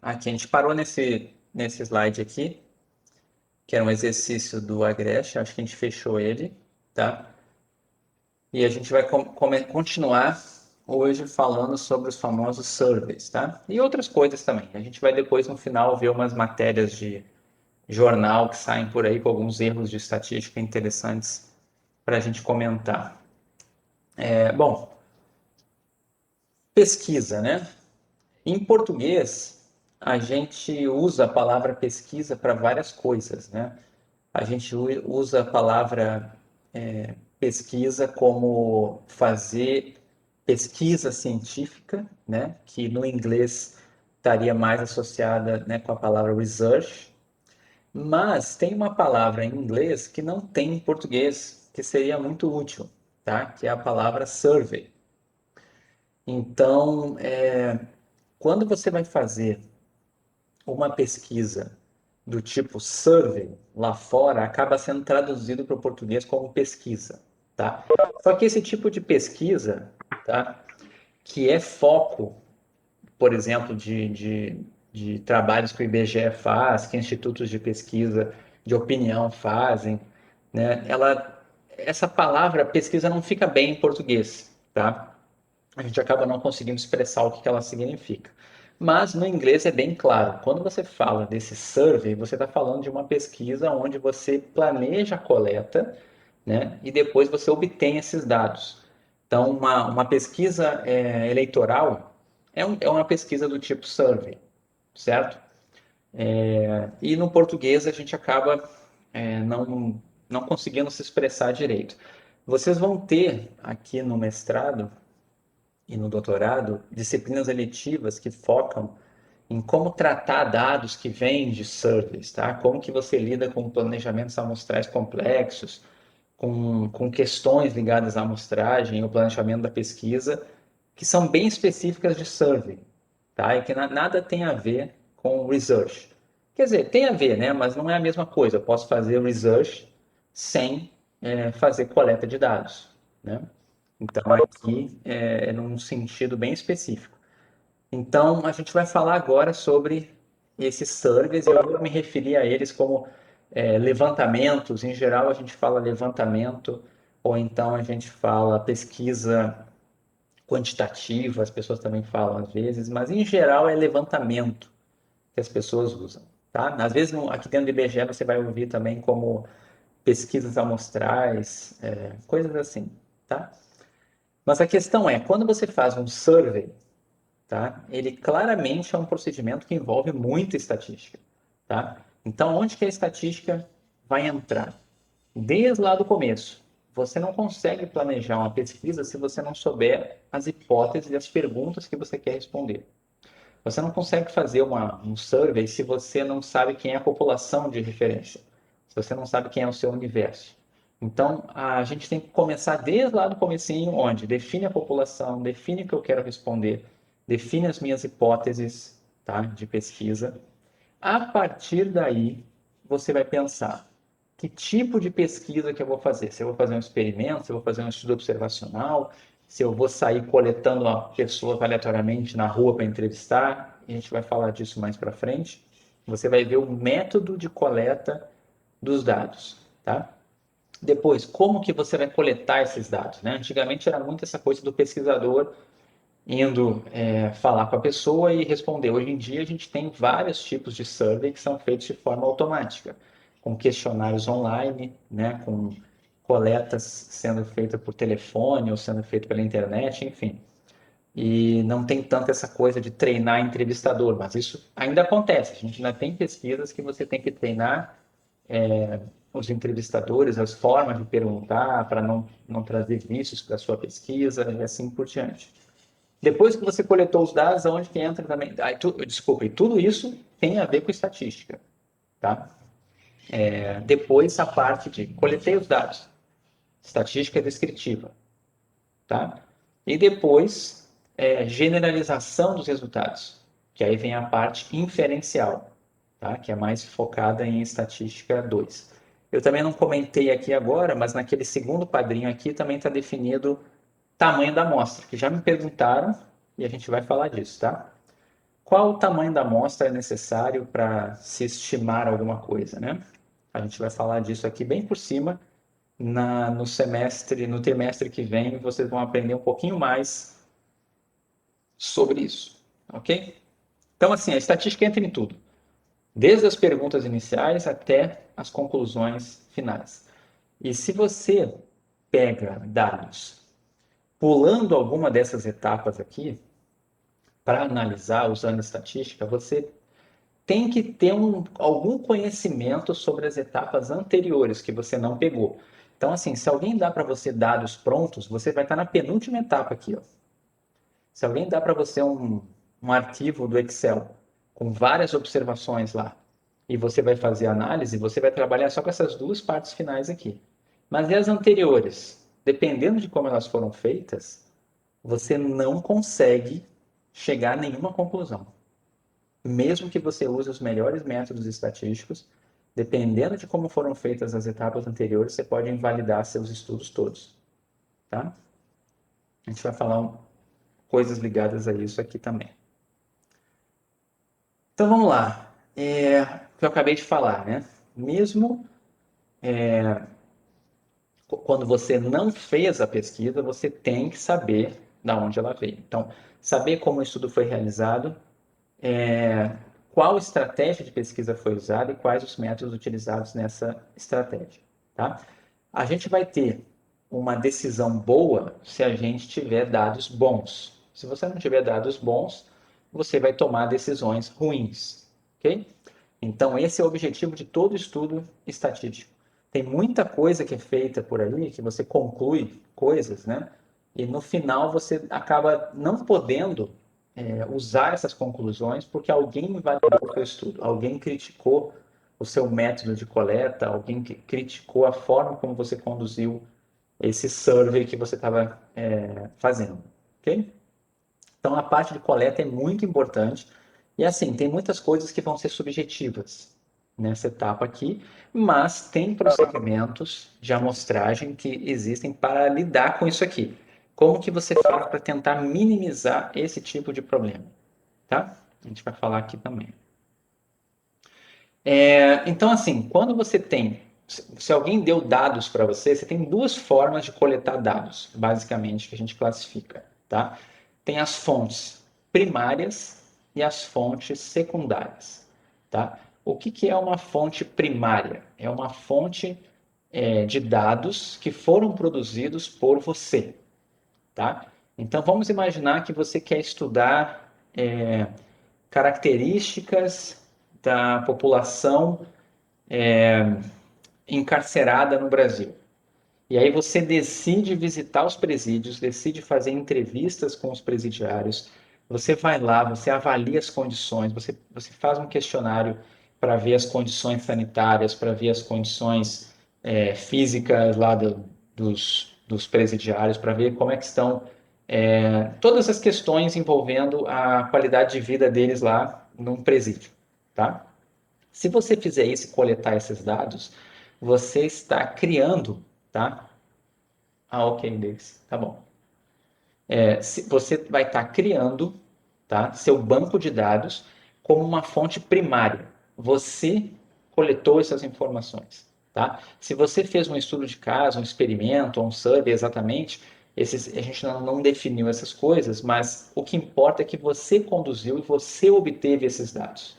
Aqui, a gente parou nesse slide aqui, que era um exercício do Agreste, acho que a gente fechou ele, tá? E a gente vai continuar hoje falando sobre os famosos surveys, tá? E outras coisas também. A gente vai depois, no final, ver umas matérias de jornal que saem por aí com alguns erros de estatística interessantes para a gente comentar. Bom, pesquisa, né? Em português, a gente usa a palavra pesquisa para várias coisas, né? A gente usa a palavra pesquisa como fazer pesquisa científica, né? Que no inglês estaria mais associada, né, com a palavra research, mas tem uma palavra em inglês que não tem em português, que seria muito útil, tá? Que é a palavra survey. Então, quando você vai fazer uma pesquisa do tipo survey lá fora, acaba sendo traduzido para o português como pesquisa, tá? Só que esse tipo de pesquisa, tá? Que é foco, por exemplo, de trabalhos que o IBGE faz, que institutos de pesquisa de opinião fazem, né? Essa palavra pesquisa não fica bem em português, tá? A gente acaba não conseguindo expressar o que ela significa. Mas no inglês é bem claro. Quando você fala desse survey, você está falando de uma pesquisa onde você planeja a coleta, né? E depois você obtém esses dados. Então, uma pesquisa eleitoral é uma pesquisa do tipo survey, certo? E no português a gente acaba não conseguindo se expressar direito. Vocês vão ter aqui no mestrado e no doutorado disciplinas eletivas que focam em como tratar dados que vêm de surveys, tá? Como que você lida com planejamentos amostrais complexos, com questões ligadas à amostragem, o planejamento da pesquisa, que são bem específicas de survey, tá? E que nada tem a ver com research. Quer dizer, tem a ver, né? Mas não é a mesma coisa. Eu posso fazer research sem fazer coleta de dados, né? Então, aqui é num sentido bem específico. Então, a gente vai falar agora sobre esses surveys. Eu vou me referir a eles como levantamentos. Em geral, a gente fala levantamento, ou então a gente fala pesquisa quantitativa, as pessoas também falam às vezes, mas em geral é levantamento que as pessoas usam. Tá? Às vezes, aqui dentro do IBGE, você vai ouvir também como pesquisas amostrais, coisas assim. Tá? Mas a questão é, quando você faz um survey, tá? Ele claramente é um procedimento que envolve muita estatística, tá? Então, onde que a estatística vai entrar? Desde lá do começo. Você não consegue planejar uma pesquisa se você não souber as hipóteses e as perguntas que você quer responder. Você não consegue fazer um survey se você não sabe quem é a população de referência, se você não sabe quem é o seu universo. Então, a gente tem que começar desde lá do comecinho, onde define a população, define o que eu quero responder, define as minhas hipóteses, tá, de pesquisa. A partir daí, você vai pensar que tipo de pesquisa que eu vou fazer. Se eu vou fazer um experimento, se eu vou fazer um estudo observacional, se eu vou sair coletando uma pessoa aleatoriamente na rua para entrevistar, e a gente vai falar disso mais para frente. Você vai ver o método de coleta dos dados, tá? Depois, como que você vai coletar esses dados, né? Antigamente era muito essa coisa do pesquisador indo falar com a pessoa e responder. Hoje em dia a gente tem vários tipos de survey que são feitos de forma automática, com questionários online, né, com coletas sendo feitas por telefone ou sendo feito pela internet, enfim. E não tem tanto essa coisa de treinar entrevistador, mas isso ainda acontece. A gente ainda tem pesquisas que você tem que treinar os entrevistadores, as formas de perguntar, para não trazer vícios para a sua pesquisa e assim por diante. Depois que você coletou os dados, aonde que entra também? Desculpe, tudo isso tem a ver com estatística, tá? Depois a parte de coletei os dados, estatística descritiva, tá? E depois generalização dos resultados, que aí vem a parte inferencial, tá? Que é mais focada em estatística 2. Eu também não comentei aqui agora, mas naquele segundo quadrinho aqui também está definido tamanho da amostra, que já me perguntaram e a gente vai falar disso, tá? qual o tamanho da amostra é necessário para se estimar alguma coisa, né? A gente vai falar disso aqui bem por cima. No trimestre que vem, vocês vão aprender um pouquinho mais sobre isso, ok? Então, assim, a estatística entra em tudo, desde as perguntas iniciais até as conclusões finais. E se você pega dados pulando alguma dessas etapas aqui, para analisar usando estatística, você tem que ter algum conhecimento sobre as etapas anteriores que você não pegou. Então, assim, se alguém dá para você dados prontos, você vai estar na penúltima etapa aqui, ó. Se alguém dá para você um arquivo do Excel com várias observações lá, e você vai fazer análise, você vai trabalhar só com essas duas partes finais aqui. Mas e as anteriores? Dependendo de como elas foram feitas, você não consegue chegar a nenhuma conclusão. Mesmo que você use os melhores métodos estatísticos, dependendo de como foram feitas as etapas anteriores, você pode invalidar seus estudos todos, tá? A gente vai falar coisas ligadas a isso aqui também. Então vamos lá. O que eu acabei de falar, né? Mesmo quando você não fez a pesquisa, você tem que saber de onde ela veio. Então, saber como o estudo foi realizado, qual estratégia de pesquisa foi usada e quais os métodos utilizados nessa estratégia, tá? A gente vai ter uma decisão boa se a gente tiver dados bons. Se você não tiver dados bons, você vai tomar decisões ruins, ok? Então, esse é o objetivo de todo estudo estatístico. Tem muita coisa que é feita por aí, que você conclui coisas, né? E no final você acaba não podendo usar essas conclusões porque alguém invalidou o seu estudo, alguém criticou o seu método de coleta, alguém que criticou a forma como você conduziu esse survey que você estava fazendo, ok? Então a parte de coleta é muito importante e assim tem muitas coisas que vão ser subjetivas nessa etapa aqui, mas tem procedimentos de amostragem que existem para lidar com isso aqui. Como que você faz para tentar minimizar esse tipo de problema, tá? A gente vai falar aqui também. Então, assim, quando você tem, se alguém deu dados para você, você tem duas formas de coletar dados, basicamente, que a gente classifica, tá? Tem as fontes primárias e as fontes secundárias, tá? O que que é uma fonte primária? É uma fonte de dados que foram produzidos por você, tá? Então, vamos imaginar que você quer estudar características da população encarcerada no Brasil. E aí você decide visitar os presídios, decide fazer entrevistas com os presidiários, você vai lá, você avalia as condições, você faz um questionário para ver as condições sanitárias, para ver as condições físicas lá dos presidiários, para ver como é que estão todas as questões envolvendo a qualidade de vida deles lá num presídio, tá? Se você fizer isso e coletar esses dados, você está criando, tá? Ah, ok, deles, tá bom. Você vai estar criando, tá? Seu banco de dados como uma fonte primária. Você coletou essas informações, tá? Se você fez um estudo de caso, um experimento, um survey exatamente, a gente não definiu essas coisas, mas o que importa é que você conduziu e você obteve esses dados,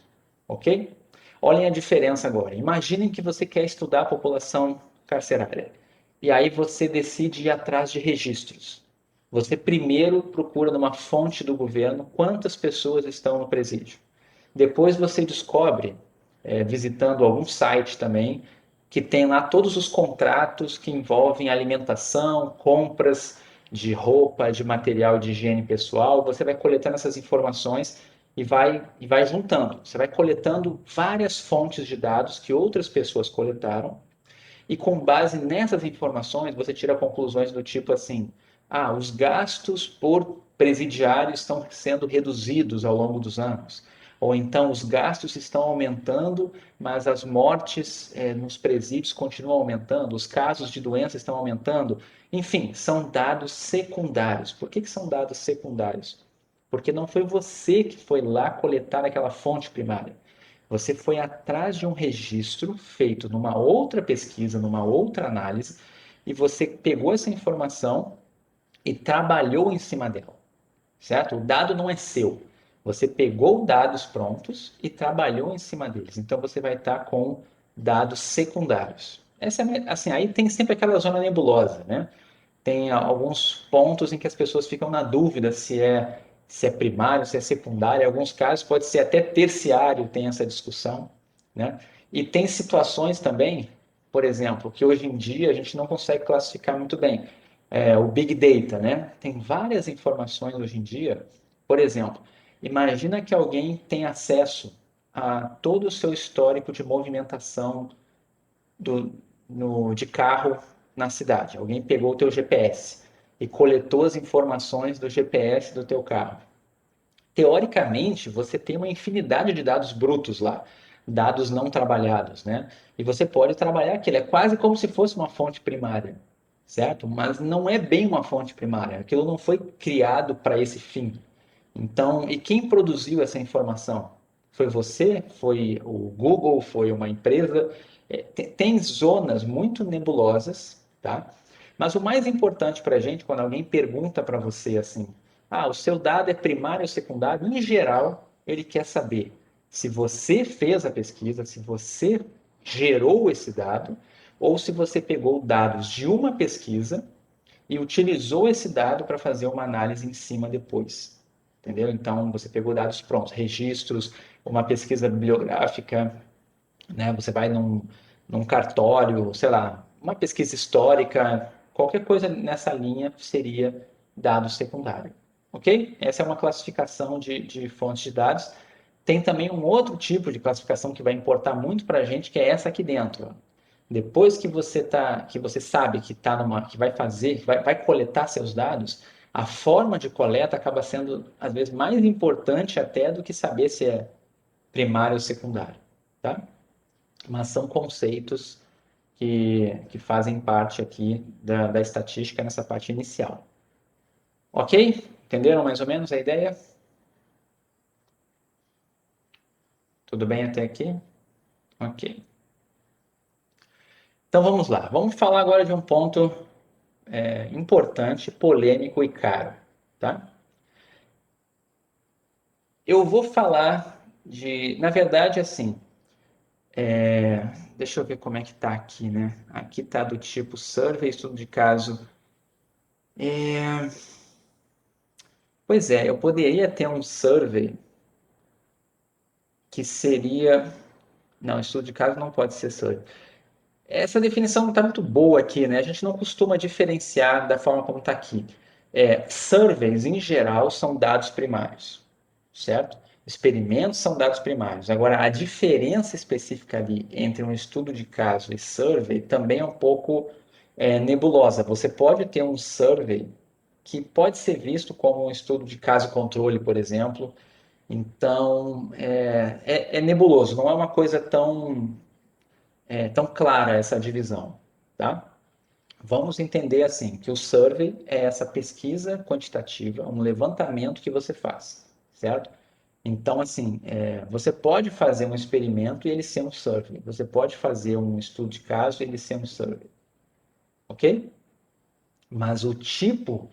ok? Olhem a diferença agora. Imaginem que você quer estudar a população carcerária. E aí você decide ir atrás de registros. Você primeiro procura numa fonte do governo quantas pessoas estão no presídio. Depois você descobre, visitando algum site também, que tem lá todos os contratos que envolvem alimentação, compras de roupa, de material de higiene pessoal. Você vai coletando essas informações e vai juntando. Você vai coletando várias fontes de dados que outras pessoas coletaram e com base nessas informações, você tira conclusões do tipo assim: os gastos por presidiário estão sendo reduzidos ao longo dos anos. Ou então os gastos estão aumentando, mas as mortes nos presídios continuam aumentando, os casos de doença estão aumentando. Enfim, são dados secundários. Por que são dados secundários? porque não foi você que foi lá coletar aquela fonte primária. Você foi atrás de um registro feito numa outra pesquisa, numa outra análise, e você pegou essa informação e trabalhou em cima dela, certo? O dado não é seu. Você pegou dados prontos e trabalhou em cima deles. Então você vai estar com dados secundários. Essa é, assim, aí tem sempre aquela zona nebulosa, né? Tem alguns pontos em que as pessoas ficam na dúvida se é primário, se é secundário. Em alguns casos pode ser até terciário, tem essa discussão, né? E tem situações também, por exemplo, que hoje em dia a gente não consegue classificar muito bem. O Big Data, né? Tem várias informações hoje em dia. Por exemplo, imagina que alguém tem acesso a todo o seu histórico de movimentação do, de carro na cidade. Alguém pegou o teu GPS e coletou as informações do GPS do teu carro. Teoricamente, você tem uma infinidade de dados brutos lá, dados não trabalhados, né? E você pode trabalhar aquilo, é quase como se fosse uma fonte primária, certo? Mas não é bem uma fonte primária, aquilo não foi criado para esse fim. Então, e quem produziu essa informação? Foi você? Foi o Google? Foi uma empresa? Tem zonas muito nebulosas, tá? Mas o mais importante para a gente, quando alguém pergunta para você assim, o seu dado é primário ou secundário, em geral, ele quer saber se você fez a pesquisa, se você gerou esse dado, ou se você pegou dados de uma pesquisa e utilizou esse dado para fazer uma análise em cima depois. Entendeu? Então, você pegou dados prontos, registros, uma pesquisa bibliográfica, né? Você vai num cartório, sei lá, uma pesquisa histórica, qualquer coisa nessa linha seria dado secundário. Ok? Essa é uma classificação de fontes de dados. Tem também um outro tipo de classificação que vai importar muito para a gente, que é essa aqui dentro. Depois que você sabe que que vai fazer, vai coletar seus dados, a forma de coleta acaba sendo às vezes mais importante até do que saber se é primário ou secundário, tá? Mas são conceitos que fazem parte aqui da estatística nessa parte inicial. Ok? Entenderam mais ou menos a ideia? Tudo bem até aqui? Ok. Então vamos lá. Vamos falar agora de um ponto importante, polêmico e caro, tá? Eu vou falar na verdade, assim, deixa eu ver como é que tá aqui, né? Aqui tá do tipo survey, estudo de caso. É, Pois é, eu poderia ter um survey que seria, não, estudo de caso não pode ser survey. Essa definição não está muito boa aqui, né? A gente não costuma diferenciar da forma como está aqui. Surveys, em geral, são dados primários, certo? Experimentos são dados primários. Agora, a diferença específica ali entre um estudo de caso e survey também é um pouco nebulosa. Você pode ter um survey que pode ser visto como um estudo de caso-controle, por exemplo. Então, é nebuloso, não é uma coisa tão clara essa divisão, tá? Vamos entender assim, que o survey é essa pesquisa quantitativa, um levantamento que você faz, certo? Então, assim, você pode fazer um experimento e ele ser um survey. Você pode fazer um estudo de caso e ele ser um survey, ok? Mas o tipo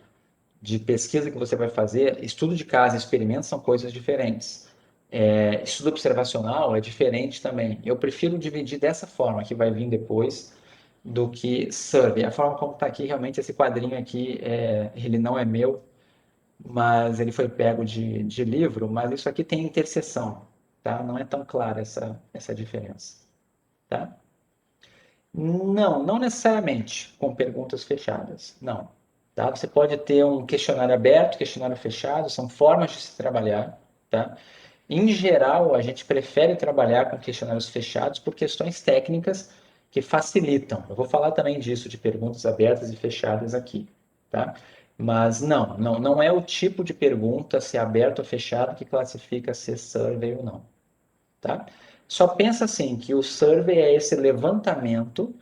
de pesquisa que você vai fazer, estudo de caso e experimento são coisas diferentes. Estudo observacional é diferente também. Eu prefiro dividir dessa forma, que vai vir depois, do que survey. A forma como está aqui, realmente, esse quadrinho aqui, ele não é meu, mas ele foi pego de livro, mas isso aqui tem interseção, tá? Não é tão clara essa diferença, tá? Não, não necessariamente com perguntas fechadas, não. Tá? Você pode ter um questionário aberto, questionário fechado, são formas de se trabalhar, tá? Em geral, a gente prefere trabalhar com questionários fechados por questões técnicas que facilitam. Eu vou falar também disso, de perguntas abertas e fechadas aqui, tá? Mas não é o tipo de pergunta, se é aberto ou fechado, que classifica se é survey ou não, tá? Só pensa assim, que o survey é esse levantamento,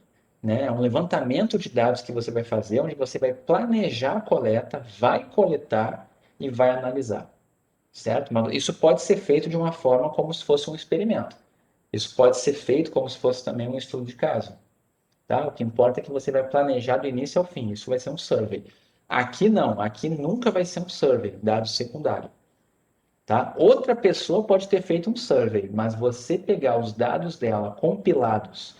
né? É um levantamento de dados que você vai fazer, onde você vai planejar a coleta, vai coletar e vai analisar. certo? Mas isso pode ser feito de uma forma como se fosse um experimento. Isso pode ser feito como se fosse também um estudo de caso, tá? O que importa é que você vai planejar do início ao fim. Isso vai ser um survey. Aqui não, aqui nunca vai ser um survey, dado secundário, tá? Outra pessoa pode ter feito um survey, mas você pegar os dados dela compilados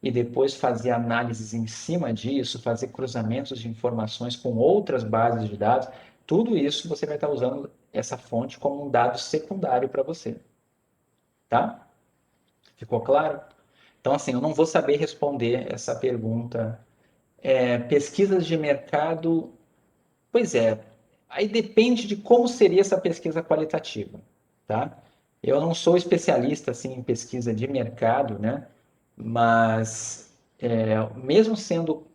e depois fazer análises em cima disso, fazer cruzamentos de informações com outras bases de dados, tudo isso você vai estar usando essa fonte como um dado secundário para você, tá? Ficou claro? Então, assim, eu não vou saber responder essa pergunta. Pesquisas de mercado, pois é, aí depende de como seria essa pesquisa qualitativa, tá? Eu não sou especialista assim em pesquisa de mercado, né? Mas mesmo sendo,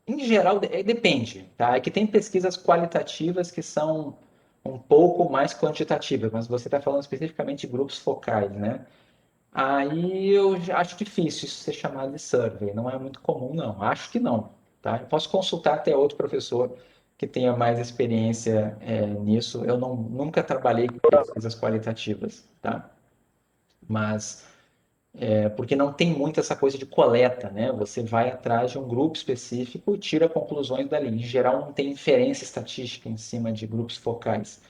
em geral, depende, tá? É que tem pesquisas qualitativas que são um pouco mais quantitativas, mas você está falando especificamente de grupos focais, né? Aí eu já acho difícil isso ser chamado de survey, não é muito comum, não. Acho que não, tá? Eu posso consultar até outro professor que tenha mais experiência nisso. Eu não, nunca trabalhei com pesquisas qualitativas, tá? Mas porque não tem muito essa coisa de coleta, né? Você vai atrás de um grupo específico e tira conclusões dali. Em geral, não tem inferência estatística em cima de grupos focais.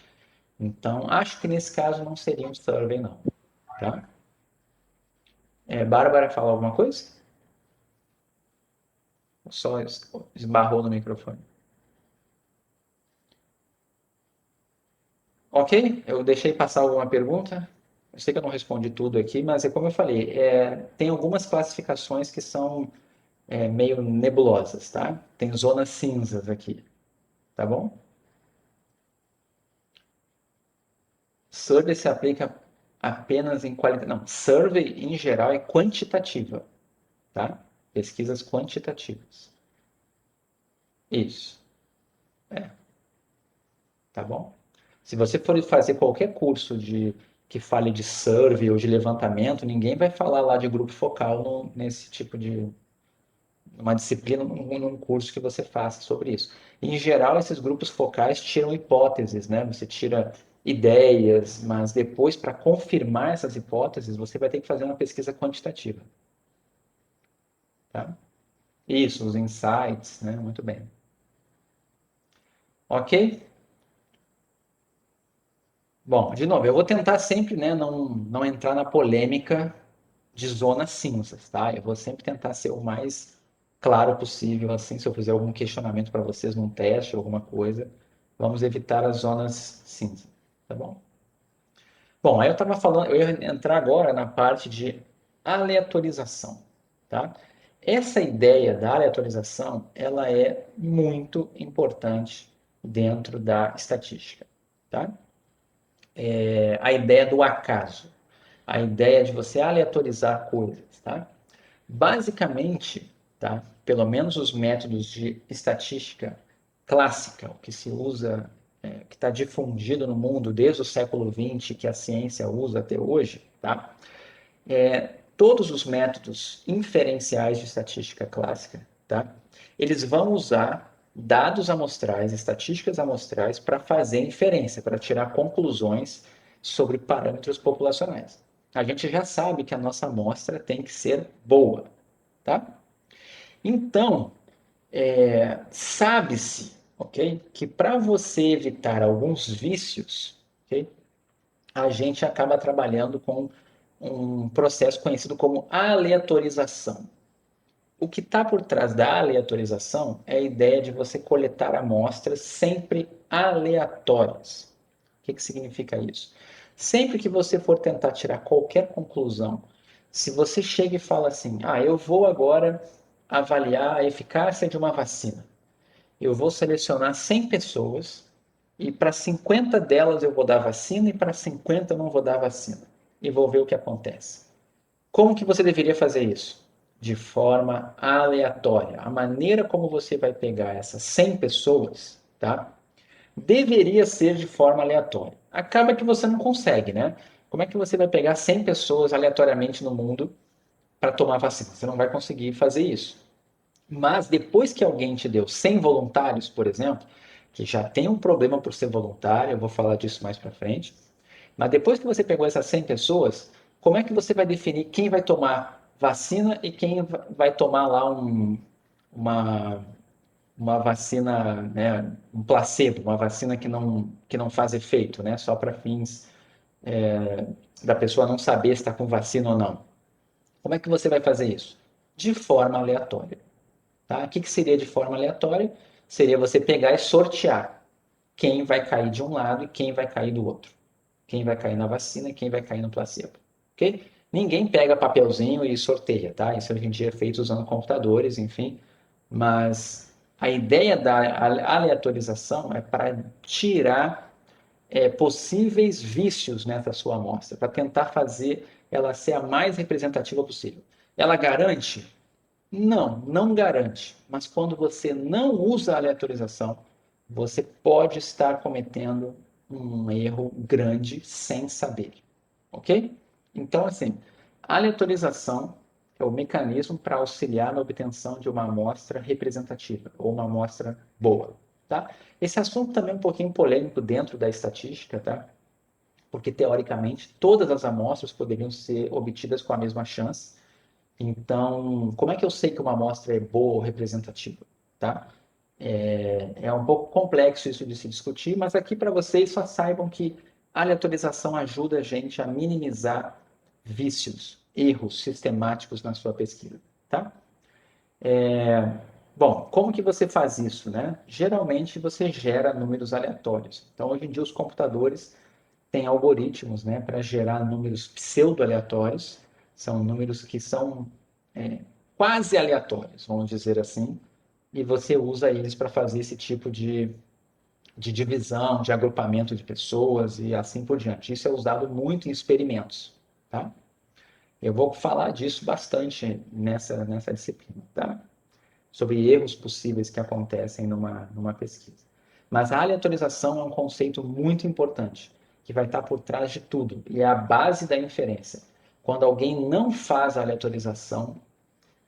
Então, acho que nesse caso não seria um survey, não, tá? Bárbara, fala alguma coisa? Só esbarrou no microfone. Ok, eu deixei passar alguma pergunta. Eu sei que eu não respondi tudo aqui, mas é como eu falei, tem algumas classificações que são meio nebulosas, tá? Tem zonas cinzas aqui, tá bom? Survey se aplica apenas em qualidade. Não, survey em geral é quantitativa, tá? Pesquisas quantitativas. Isso, tá bom? Se você for fazer qualquer curso que fale de survey ou de levantamento, ninguém vai falar lá de grupo focal nesse tipo de uma disciplina, num curso que você faça sobre isso. Em geral, esses grupos focais tiram hipóteses, né? Você tira ideias, mas depois, para confirmar essas hipóteses, você vai ter que fazer uma pesquisa quantitativa, tá? Isso, os insights, né? Muito bem. Ok? Bom, de novo, eu vou tentar sempre, né, não entrar na polêmica de zonas cinzas, tá? Eu vou sempre tentar ser o mais claro possível, assim, se eu fizer algum questionamento para vocês num teste ou alguma coisa, vamos evitar as zonas cinzas, tá bom? Bom, aí eu estava falando, eu ia entrar agora na parte de aleatorização, tá? Essa ideia da aleatorização, ela é muito importante dentro da estatística, tá? A ideia do acaso, a ideia de você aleatorizar coisas, tá? Basicamente, tá? Pelo menos os métodos de estatística clássica, o que se usa, que está difundido no mundo desde o século XX, que a ciência usa até hoje, tá? Todos os métodos inferenciais de estatística clássica, tá? Eles vão usar dados amostrais, estatísticas amostrais, para fazer inferência, para tirar conclusões sobre parâmetros populacionais. A gente já sabe que a nossa amostra tem que ser boa, tá? Então, sabe-se, ok, que para você evitar alguns vícios, ok, a gente acaba trabalhando com um processo conhecido como aleatorização. O que está por trás da aleatorização é a ideia de você coletar amostras sempre aleatórias. O que significa isso? Sempre que você for tentar tirar qualquer conclusão, se você chega e fala assim, eu vou agora avaliar a eficácia de uma vacina. Eu vou selecionar 100 pessoas e para 50 delas eu vou dar vacina e para 50 eu não vou dar vacina. E vou ver o que acontece. Como que você deveria fazer isso? De forma aleatória. A maneira como você vai pegar essas 100 pessoas, tá? Deveria ser de forma aleatória. Acaba que você não consegue, né? Como é que você vai pegar 100 pessoas aleatoriamente no mundo para tomar vacina? Você não vai conseguir fazer isso. Mas depois que alguém te deu 100 voluntários, por exemplo, que já tem um problema por ser voluntário, eu vou falar disso mais para frente, Mas depois que você pegou essas 100 pessoas, como é que você vai definir quem vai tomar vacina e quem vai tomar lá uma, uma vacina, né, um placebo, uma vacina que não faz efeito, né, só para fins da pessoa não saber se está com vacina ou não? Como é que você vai fazer isso? De forma aleatória. Tá? O que, que seria de forma aleatória? Seria você pegar e sortear quem vai cair de um lado e quem vai cair do outro. Quem vai cair na vacina e quem vai cair no placebo. Ok? Ninguém pega papelzinho e sorteia, tá? Isso hoje em dia é feito usando computadores, enfim. Mas a ideia da aleatorização é para tirar possíveis vícios nessa sua amostra, para tentar fazer ela ser a mais representativa possível. Ela garante? Não, não garante. Mas quando você não usa a aleatorização, você pode estar cometendo um erro grande sem saber. Ok? Então, assim, a aleatorização é o mecanismo para auxiliar na obtenção de uma amostra representativa ou uma amostra boa. Tá? Esse assunto também é um pouquinho polêmico dentro da estatística, tá? Porque teoricamente todas as amostras poderiam ser obtidas com a mesma chance. Então, como é que eu sei que uma amostra é boa ou representativa? Tá? É um pouco complexo isso de se discutir, mas aqui para vocês só saibam que a aleatorização ajuda a gente a minimizar vícios, erros sistemáticos na sua pesquisa. Tá? Bom, como que você faz isso, né? Geralmente você gera números aleatórios. Então, hoje em dia os computadores têm algoritmos, né, para gerar números pseudo-aleatórios. São números que são é, quase aleatórios, vamos dizer assim, e você usa eles para fazer esse tipo de divisão, de agrupamento de pessoas e assim por diante. Isso é usado muito em experimentos, tá? Eu vou falar disso bastante nessa disciplina, tá? Sobre erros possíveis que acontecem numa pesquisa. Mas a aleatorização é um conceito muito importante, que vai estar por trás de tudo, e é a base da inferência. Quando alguém não faz a aleatorização,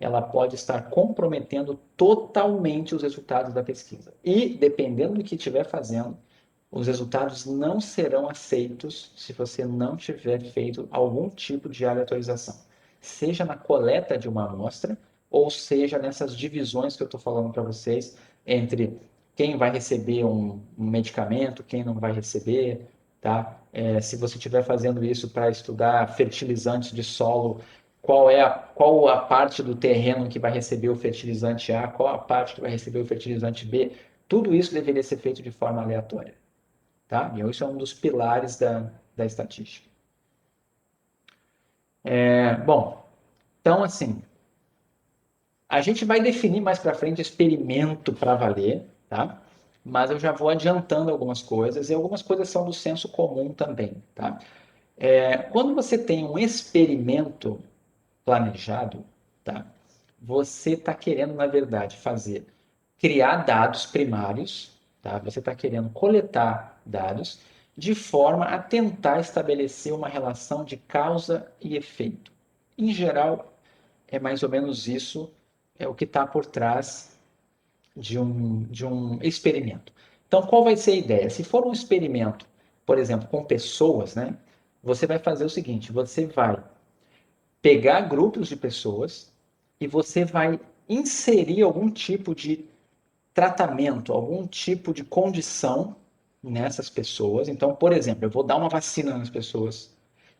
ela pode estar comprometendo totalmente os resultados da pesquisa. E, dependendo do que estiver fazendo, os resultados não serão aceitos se você não tiver feito algum tipo de aleatorização, seja na coleta de uma amostra, ou seja nessas divisões que eu estou falando para vocês entre quem vai receber um medicamento, quem não vai receber, tá? Se você estiver fazendo isso para estudar fertilizantes de solo, qual a parte do terreno que vai receber o fertilizante A, qual a parte que vai receber o fertilizante B, tudo isso deveria ser feito de forma aleatória. Tá? E isso é um dos pilares da estatística. Bom, então assim, a gente vai definir mais para frente experimento para valer, tá? Mas eu já vou adiantando algumas coisas, e algumas coisas são do senso comum também, tá? Quando você tem um experimento planejado, tá? Você está querendo, na verdade, criar dados primários, tá? Você está querendo coletar dados de forma a tentar estabelecer uma relação de causa e efeito. Em geral, é mais ou menos isso o que está por trás de um experimento. Então, qual vai ser a ideia? Se for um experimento, por exemplo, com pessoas, né? Você vai fazer o seguinte: você vai pegar grupos de pessoas e você vai inserir algum tipo de tratamento, algum tipo de condição nessas pessoas. Então, por exemplo, eu vou dar uma vacina nas pessoas,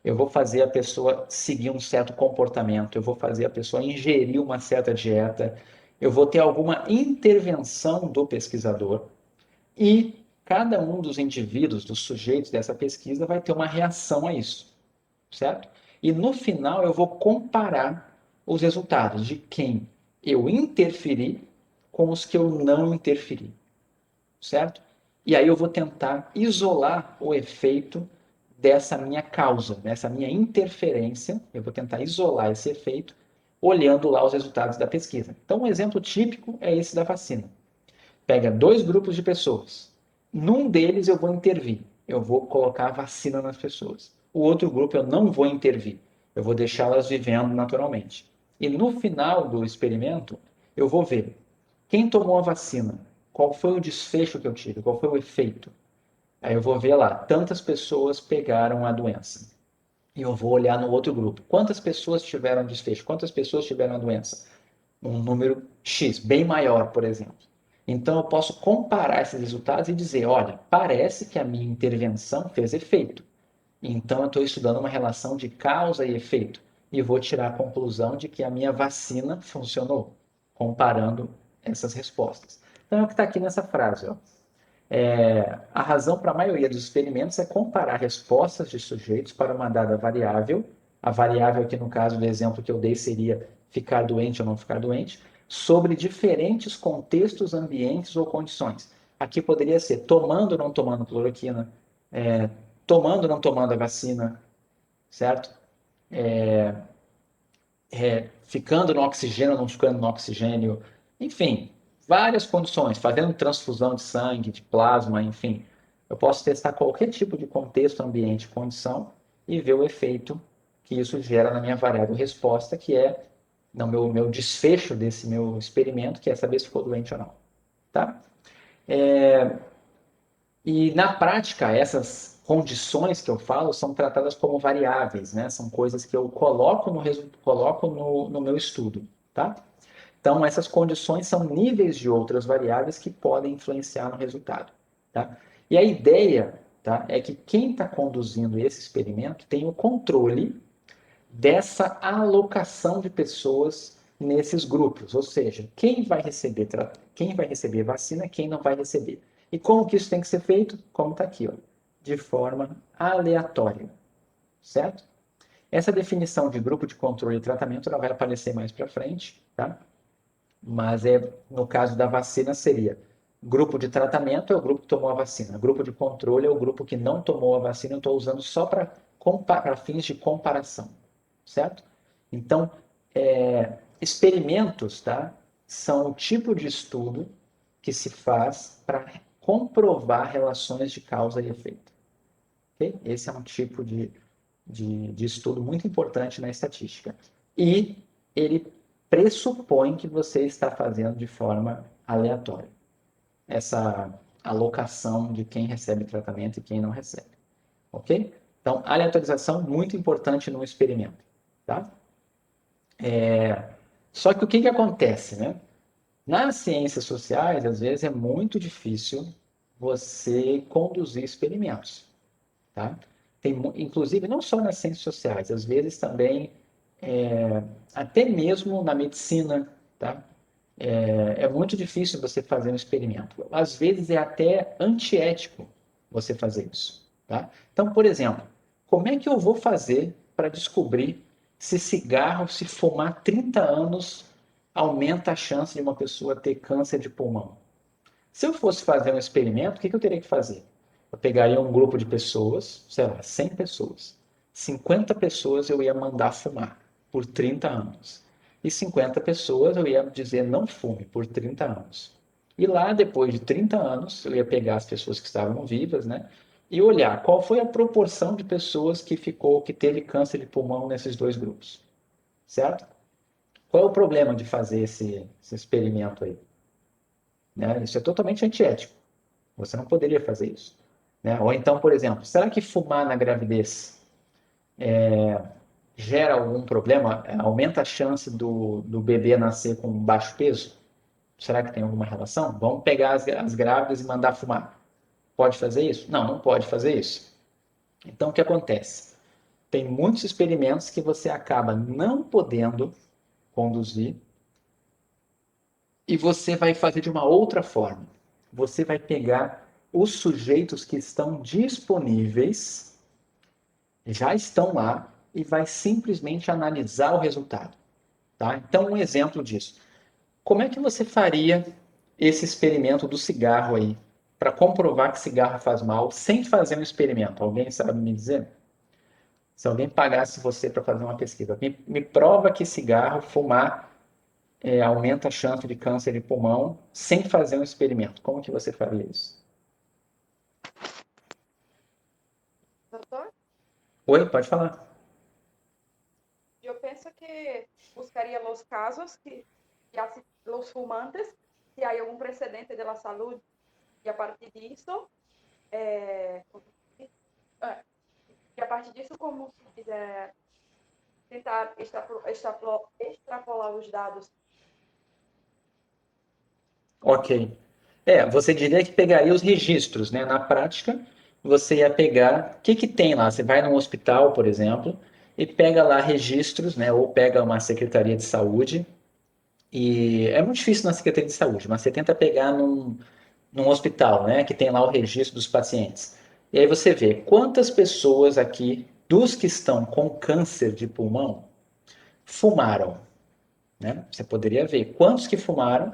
eu vou fazer a pessoa seguir um certo comportamento, eu vou fazer a pessoa ingerir uma certa dieta, eu vou ter alguma intervenção do pesquisador e cada um dos indivíduos, dos sujeitos dessa pesquisa vai ter uma reação a isso, certo? E no final eu vou comparar os resultados de quem eu interferi com os que eu não interferi, certo? E aí eu vou tentar isolar o efeito dessa minha causa, dessa minha interferência, eu vou tentar isolar esse efeito olhando lá os resultados da pesquisa. Então, um exemplo típico é esse da vacina. Pega dois grupos de pessoas. Num deles eu vou intervir. Eu vou colocar a vacina nas pessoas. O outro grupo eu não vou intervir. Eu vou deixá-las vivendo naturalmente. E no final do experimento, eu vou ver quem tomou a vacina, qual foi o desfecho que eu tive, qual foi o efeito. Aí eu vou ver lá, tantas pessoas pegaram a doença. E eu vou olhar no outro grupo. Quantas pessoas tiveram desfecho? Quantas pessoas tiveram a doença? Um número X, bem maior, por exemplo. Então eu posso comparar esses resultados e dizer, olha, parece que a minha intervenção fez efeito. Então eu estou estudando uma relação de causa e efeito e vou tirar a conclusão de que a minha vacina funcionou, comparando essas respostas. Então é o que está aqui nessa frase. Ó. A razão para a maioria dos experimentos é comparar respostas de sujeitos para uma dada variável, a variável aqui no caso do exemplo que eu dei seria ficar doente ou não ficar doente, sobre diferentes contextos, ambientes ou condições. Aqui poderia ser tomando ou não tomando cloroquina, tomando ou não tomando a vacina, certo? Ficando no oxigênio ou não ficando no oxigênio, enfim, várias condições, fazendo transfusão de sangue, de plasma, enfim. Eu posso testar qualquer tipo de contexto, ambiente, condição e ver o efeito que isso gera na minha variável resposta, que é no meu desfecho desse meu experimento, que é saber se ficou doente ou não. Tá? E na prática, essas condições que eu falo são tratadas como variáveis, né? São coisas que eu coloco no meu estudo, tá? Então, essas condições são níveis de outras variáveis que podem influenciar no resultado, tá? E a ideia, tá, é que quem está conduzindo esse experimento tem o controle dessa alocação de pessoas nesses grupos, ou seja, quem vai receber vacina, quem não vai receber. E como que isso tem que ser feito? Como está aqui, ó, de forma aleatória, certo? Essa definição de grupo de controle e tratamento ela vai aparecer mais para frente, tá? Mas no caso da vacina seria grupo de tratamento é o grupo que tomou a vacina, grupo de controle é o grupo que não tomou a vacina. Eu estou usando só para fins de comparação, certo? Então, experimentos, tá? São o tipo de estudo que se faz para comprovar relações de causa e efeito. Okay? Esse é um tipo de estudo muito importante na estatística. E ele pressupõe que você está fazendo de forma aleatória essa alocação de quem recebe tratamento e quem não recebe. Ok? Então, aleatorização muito importante no experimento. Tá? Só que o que acontece, né? Nas ciências sociais, às vezes é muito difícil você conduzir experimentos. Tá? Inclusive, não só nas ciências sociais, às vezes também, até mesmo na medicina, tá? É muito difícil você fazer um experimento. Às vezes é até antiético você fazer isso. Tá? Então, por exemplo, como é que eu vou fazer para descobrir se cigarro, se fumar 30 anos, aumenta a chance de uma pessoa ter câncer de pulmão? Se eu fosse fazer um experimento, o que eu teria que fazer? Eu pegaria um grupo de pessoas, sei lá, 100 pessoas. 50 pessoas eu ia mandar fumar por 30 anos. E 50 pessoas eu ia dizer não fume por 30 anos. E lá, depois de 30 anos, eu ia pegar as pessoas que estavam vivas, né? E olhar qual foi a proporção de pessoas que teve câncer de pulmão nesses dois grupos. Certo? Qual é o problema de fazer esse experimento aí? Né? Isso é totalmente antiético. Você não poderia fazer isso. Né? Ou então, por exemplo, será que fumar na gravidez gera algum problema? Aumenta a chance do bebê nascer com baixo peso? Será que tem alguma relação? Vamos pegar as grávidas e mandar fumar. Pode fazer isso? Não, não pode fazer isso. Então, o que acontece? Tem muitos experimentos que você acaba não podendo conduzir e você vai fazer de uma outra forma. Você vai pegar os sujeitos que estão disponíveis, já estão lá, e vai simplesmente analisar o resultado. Tá? Então, um exemplo disso. Como é que você faria esse experimento do cigarro aí, para comprovar que cigarro faz mal, sem fazer um experimento? Alguém sabe me dizer? Se alguém pagasse você para fazer uma pesquisa, me prova que cigarro, fumar, aumenta a chance de câncer de pulmão sem fazer um experimento. Como que você faria isso? Doutor, Oi, pode falar. eu penso que buscaría los casos que hace los fumantes, si hay algún precedente de la salud, y a partir de eso E a partir disso, como se quiser tentar extrapolar os dados. Ok. Você diria que pegaria os registros, né? Na prática, você ia pegar. O que que tem lá? Você vai num hospital, por exemplo, e pega lá registros, né? Ou pega uma secretaria de saúde. E é muito difícil na secretaria de saúde, mas você tenta pegar num hospital, né? Que tem lá o registro dos pacientes. E aí você vê quantas pessoas aqui, dos que estão com câncer de pulmão, fumaram, né? Você poderia ver quantos que fumaram,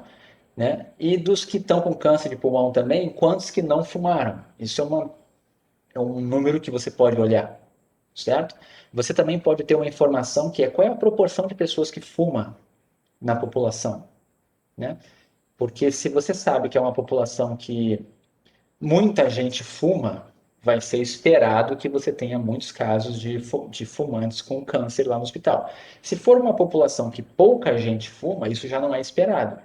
né? E dos que estão com câncer de pulmão também, quantos que não fumaram. Isso é um número que você pode olhar, certo? Você também pode ter uma informação que é qual é a proporção de pessoas que fumam na população, né? Porque se você sabe que é uma população que muita gente fuma, vai ser esperado que você tenha muitos casos de fumantes com câncer lá no hospital. Se for uma população que pouca gente fuma, isso já não é esperado.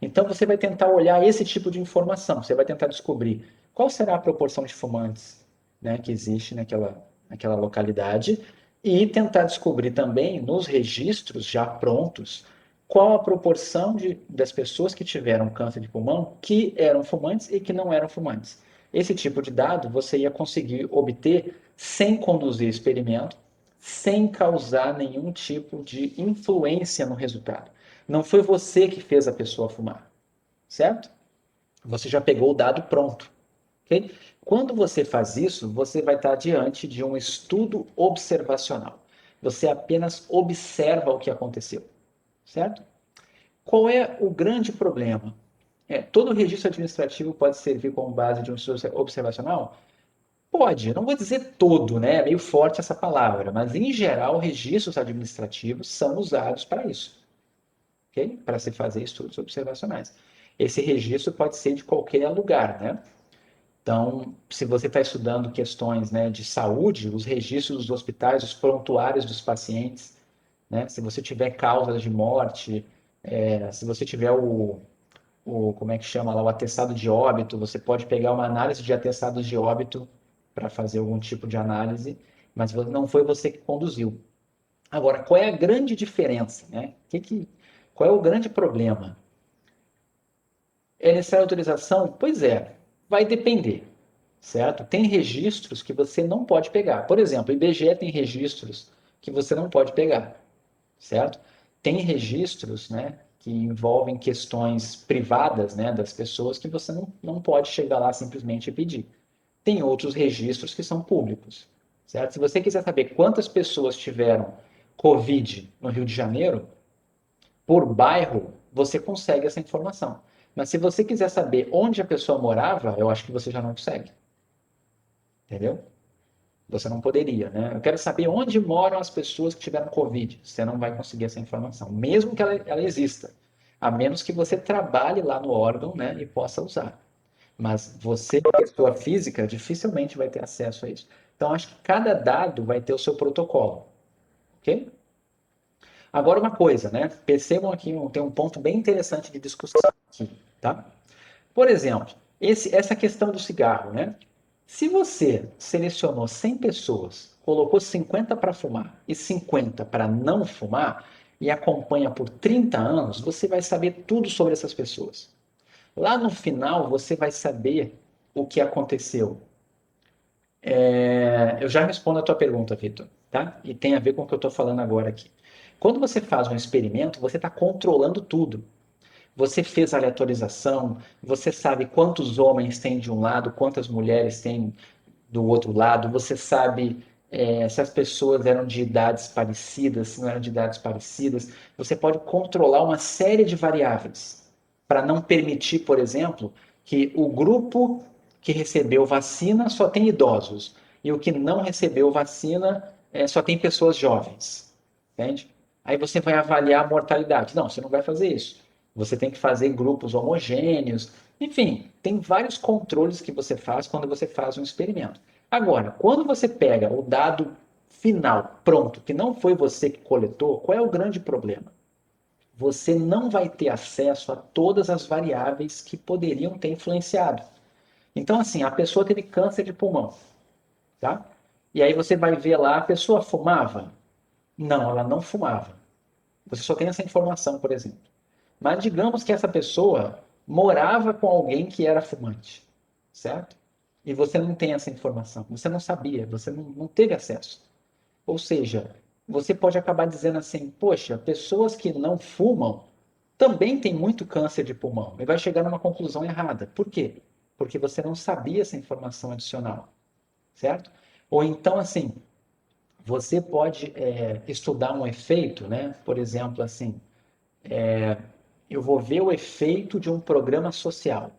Então você vai tentar olhar esse tipo de informação, você vai tentar descobrir qual será a proporção de fumantes, né, que existe naquela localidade e tentar descobrir também nos registros já prontos qual a proporção das pessoas que tiveram câncer de pulmão que eram fumantes e que não eram fumantes. Esse tipo de dado você ia conseguir obter sem conduzir experimento, sem causar nenhum tipo de influência no resultado. Não foi você que fez a pessoa fumar, certo? Você já pegou o dado pronto, ok? Quando você faz isso, você vai estar diante de um estudo observacional. Você apenas observa o que aconteceu, certo? Qual é o grande problema? Todo registro administrativo pode servir como base de um estudo observacional? Pode, não vou dizer todo, né? É meio forte essa palavra, mas em geral, registros administrativos são usados para isso, ok? Para se fazer estudos observacionais. Esse registro pode ser de qualquer lugar, né? Então, se você está estudando questões, né, de saúde, os registros dos hospitais, os prontuários dos pacientes, né? Se você tiver causas de morte, se você tiver como é que chama lá, o atestado de óbito, você pode pegar uma análise de atestados de óbito para fazer algum tipo de análise, mas não foi você que conduziu. Agora, qual é a grande diferença, né? Qual é o grande problema? É necessária autorização? Pois é, vai depender, certo? Tem registros que você não pode pegar. Por exemplo, o IBGE tem registros que você não pode pegar, certo? Tem registros, né, que envolvem questões privadas, né, das pessoas que você não pode chegar lá simplesmente e pedir. Tem outros registros que são públicos, certo? Se você quiser saber quantas pessoas tiveram Covid no Rio de Janeiro, por bairro, você consegue essa informação. Mas se você quiser saber onde a pessoa morava, eu acho que você já não consegue. Entendeu? Você não poderia, né? Eu quero saber onde moram as pessoas que tiveram Covid. Você não vai conseguir essa informação, mesmo que ela exista. A menos que você trabalhe lá no órgão, né, e possa usar. Mas você, pessoa física, dificilmente vai ter acesso a isso. Então, acho que cada dado vai ter o seu protocolo, ok? Agora, uma coisa, né? Percebam aqui, tem um ponto bem interessante de discussão aqui, tá? Por exemplo, essa questão do cigarro, né? Se você selecionou 100 pessoas, colocou 50 para fumar e 50 para não fumar, e acompanha por 30 anos, você vai saber tudo sobre essas pessoas. Lá no final, você vai saber o que aconteceu. Eu já respondo a tua pergunta, Vitor, tá? E tem a ver com o que eu estou falando agora aqui. Quando você faz um experimento, você está controlando tudo. Você fez aleatorização, você sabe quantos homens tem de um lado, quantas mulheres tem do outro lado, você sabe se as pessoas eram de idades parecidas, se não eram de idades parecidas. Você pode controlar uma série de variáveis para não permitir, por exemplo, que o grupo que recebeu vacina só tem idosos e o que não recebeu vacina só tem pessoas jovens, entende? Aí você vai avaliar a mortalidade. Não, você não vai fazer isso. Você tem que fazer grupos homogêneos. Enfim, tem vários controles que você faz quando você faz um experimento. Agora, quando você pega o dado final pronto, que não foi você que coletou, qual é o grande problema? Você não vai ter acesso a todas as variáveis que poderiam ter influenciado. Então, assim, a pessoa teve câncer de pulmão, tá? E aí você vai ver lá, a pessoa fumava? Não, ela não fumava. Você só tem essa informação, por exemplo. Mas digamos que essa pessoa morava com alguém que era fumante, certo? E você não tem essa informação, você não sabia, você não teve acesso. Ou seja, você pode acabar dizendo assim, poxa, pessoas que não fumam também têm muito câncer de pulmão. E vai chegar numa conclusão errada. Por quê? Porque você não sabia essa informação adicional, certo? Ou então, assim, você pode estudar um efeito, né? Por exemplo, assim, eu vou ver o efeito de um programa social.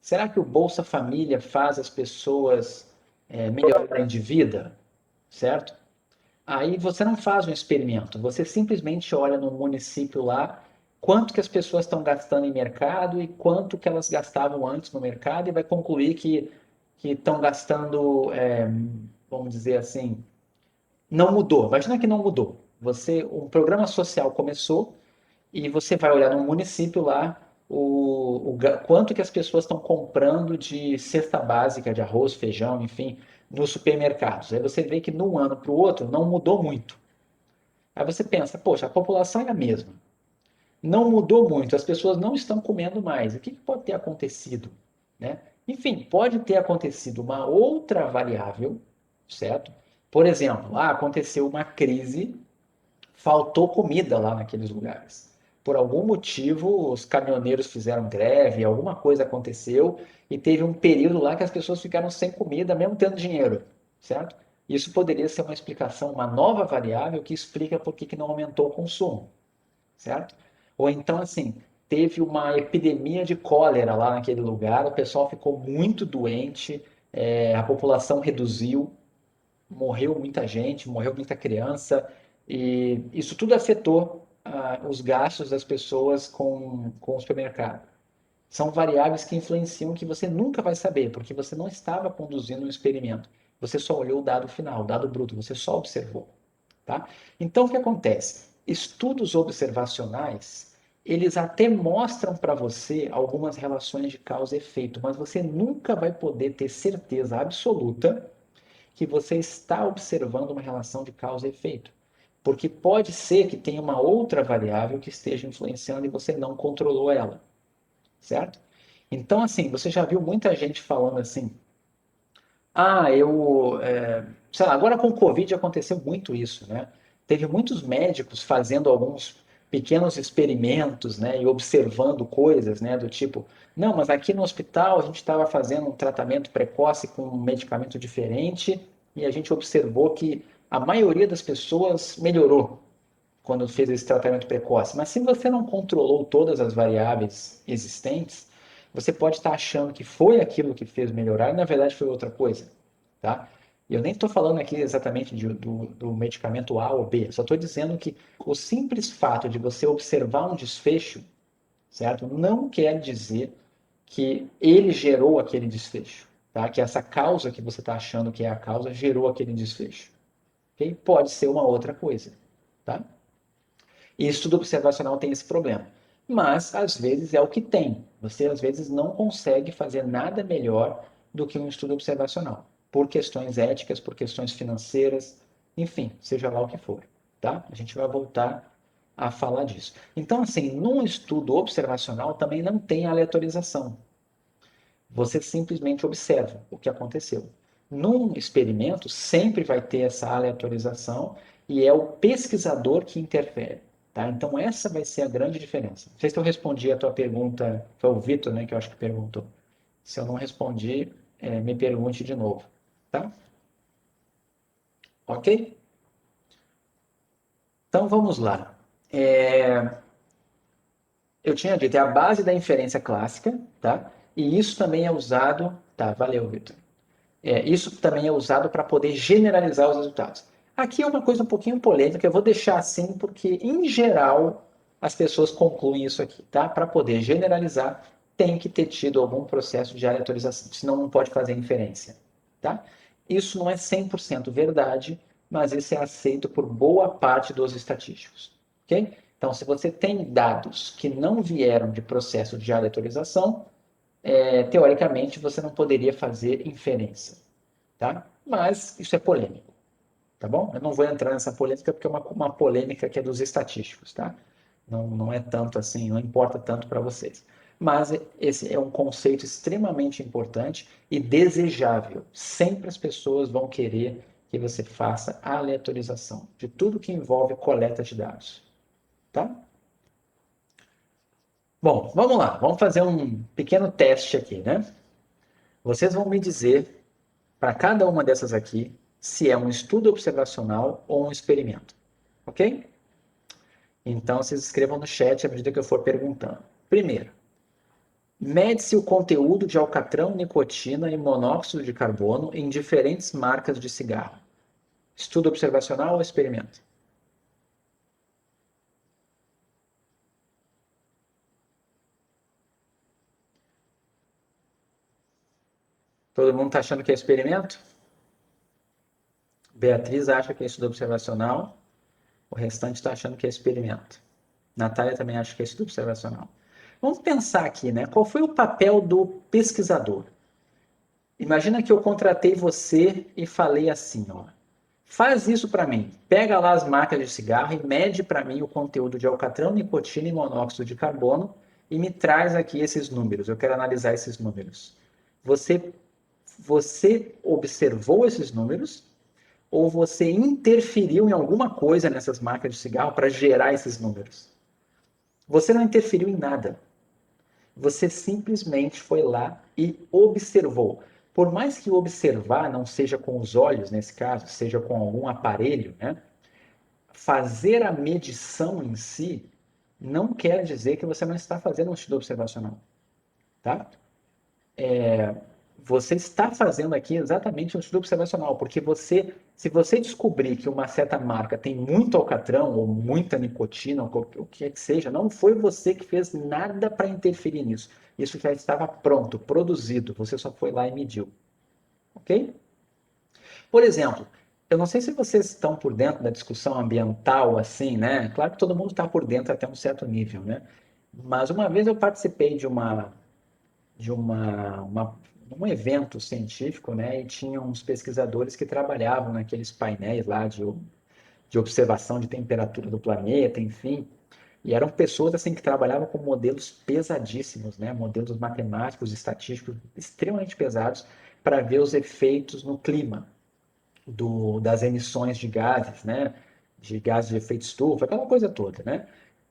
Será que o Bolsa Família faz as pessoas melhorarem de vida? Certo? Aí você não faz um experimento, você simplesmente olha no município lá quanto que as pessoas estão gastando em mercado e quanto que elas gastavam antes no mercado e vai concluir que estão gastando, vamos dizer assim, não mudou. Imagina que não mudou. Um programa social começou e você vai olhar no município lá quanto que as pessoas estão comprando de cesta básica de arroz, feijão, enfim, nos supermercados. Aí você vê que de um ano para o outro não mudou muito. Aí você pensa, poxa, a população é a mesma. Não mudou muito, as pessoas não estão comendo mais. O que pode ter acontecido? Né? Enfim, pode ter acontecido uma outra variável, certo? Por exemplo, aconteceu uma crise, faltou comida lá naqueles lugares. Por algum motivo, os caminhoneiros fizeram greve, alguma coisa aconteceu e teve um período lá que as pessoas ficaram sem comida, mesmo tendo dinheiro, certo? Isso poderia ser uma explicação, uma nova variável que explica por que não aumentou o consumo, certo? Ou então, assim, teve uma epidemia de cólera lá naquele lugar, o pessoal ficou muito doente, a população reduziu, morreu muita gente, morreu muita criança, e isso tudo afetou os gastos das pessoas com o supermercado. São variáveis que influenciam que você nunca vai saber, porque você não estava conduzindo um experimento. Você só olhou o dado final, o dado bruto, você só observou. Tá? Então, o que acontece? Estudos observacionais, eles até mostram para você algumas relações de causa e efeito, mas você nunca vai poder ter certeza absoluta que você está observando uma relação de causa e efeito. Porque pode ser que tenha uma outra variável que esteja influenciando e você não controlou ela, certo? Então, assim, você já viu muita gente falando assim, sei lá, agora com o Covid aconteceu muito isso, né? Teve muitos médicos fazendo alguns pequenos experimentos, né, e observando coisas, né, do tipo, não, mas aqui no hospital a gente estava fazendo um tratamento precoce com um medicamento diferente e a gente observou que a maioria das pessoas melhorou quando fez esse tratamento precoce. Mas se você não controlou todas as variáveis existentes, você pode estar achando que foi aquilo que fez melhorar e na verdade foi outra coisa, tá? E eu nem estou falando aqui exatamente do medicamento A ou B, só estou dizendo que o simples fato de você observar um desfecho, certo? Não quer dizer que ele gerou aquele desfecho, tá? Que essa causa que você está achando que é a causa gerou aquele desfecho. Okay? Pode ser uma outra coisa, tá? E estudo observacional tem esse problema. Mas, às vezes, é o que tem. Você, às vezes, não consegue fazer nada melhor do que um estudo observacional. Por questões éticas, por questões financeiras, enfim, seja lá o que for. Tá? A gente vai voltar a falar disso. Então, assim, num estudo observacional também não tem aleatorização. Você simplesmente observa o que aconteceu. Num experimento, sempre vai ter essa aleatorização e é o pesquisador que interfere. Tá? Então, essa vai ser a grande diferença. Não sei se eu respondi a tua pergunta, foi o Vitor, né, que eu acho que perguntou. Se eu não respondi, me pergunte de novo. Tá? Ok? Então, vamos lá. Eu tinha dito, é a base da inferência clássica, tá? E isso também é usado. Tá, valeu, Vitor. Isso também é usado para poder generalizar os resultados. Aqui é uma coisa um pouquinho polêmica, eu vou deixar assim porque, em geral, as pessoas concluem isso aqui, tá? Para poder generalizar, tem que ter tido algum processo de aleatorização, senão não pode fazer inferência, tá? Isso não é 100% verdade, mas isso é aceito por boa parte dos estatísticos, ok? Então, se você tem dados que não vieram de processo de aleatorização, teoricamente, você não poderia fazer inferência, tá? Mas isso é polêmico, tá bom? Eu não vou entrar nessa polêmica porque é uma polêmica que é dos estatísticos, tá? Não é tanto assim, não importa tanto para vocês. Mas esse é um conceito extremamente importante e desejável. Sempre as pessoas vão querer que você faça a aleatorização de tudo que envolve coleta de dados, tá? Bom, vamos lá, vamos fazer um pequeno teste aqui, né? Vocês vão me dizer, para cada uma dessas aqui, se é um estudo observacional ou um experimento, ok? Então, vocês escrevam no chat à medida que eu for perguntando. Primeiro, mede-se o conteúdo de alcatrão, nicotina e monóxido de carbono em diferentes marcas de cigarro. Estudo observacional ou experimento? Todo mundo está achando que é experimento? Beatriz acha que é estudo observacional. O restante está achando que é experimento. Natália também acha que é estudo observacional. Vamos pensar aqui, né? Qual foi o papel do pesquisador? Imagina que eu contratei você e falei assim, ó. Faz isso para mim. Pega lá as marcas de cigarro e mede para mim o conteúdo de alcatrão, nicotina e monóxido de carbono e me traz aqui esses números. Eu quero analisar esses números. Você, você observou esses números ou você interferiu em alguma coisa nessas marcas de cigarro para gerar esses números? Você não interferiu em nada. Você simplesmente foi lá e observou. Por mais que observar não seja com os olhos, nesse caso, seja com algum aparelho, né? Fazer a medição em si não quer dizer que você não está fazendo um estudo observacional, tá? Você está fazendo aqui exatamente um estudo observacional, porque se você descobrir que uma certa marca tem muito alcatrão ou muita nicotina, ou o que é que seja, não foi você que fez nada para interferir nisso. Isso já estava pronto, produzido, você só foi lá e mediu, ok? Por exemplo, eu não sei se vocês estão por dentro da discussão ambiental, assim, né? Claro que todo mundo está por dentro até um certo nível, né? Mas uma vez eu participei de um evento científico, né? E tinha uns pesquisadores que trabalhavam naqueles painéis lá de observação de temperatura do planeta, enfim. E eram pessoas assim que trabalhavam com modelos pesadíssimos, né? Modelos matemáticos, estatísticos extremamente pesados para ver os efeitos no clima das emissões de gases, né? De gases de efeito estufa, aquela coisa toda, né?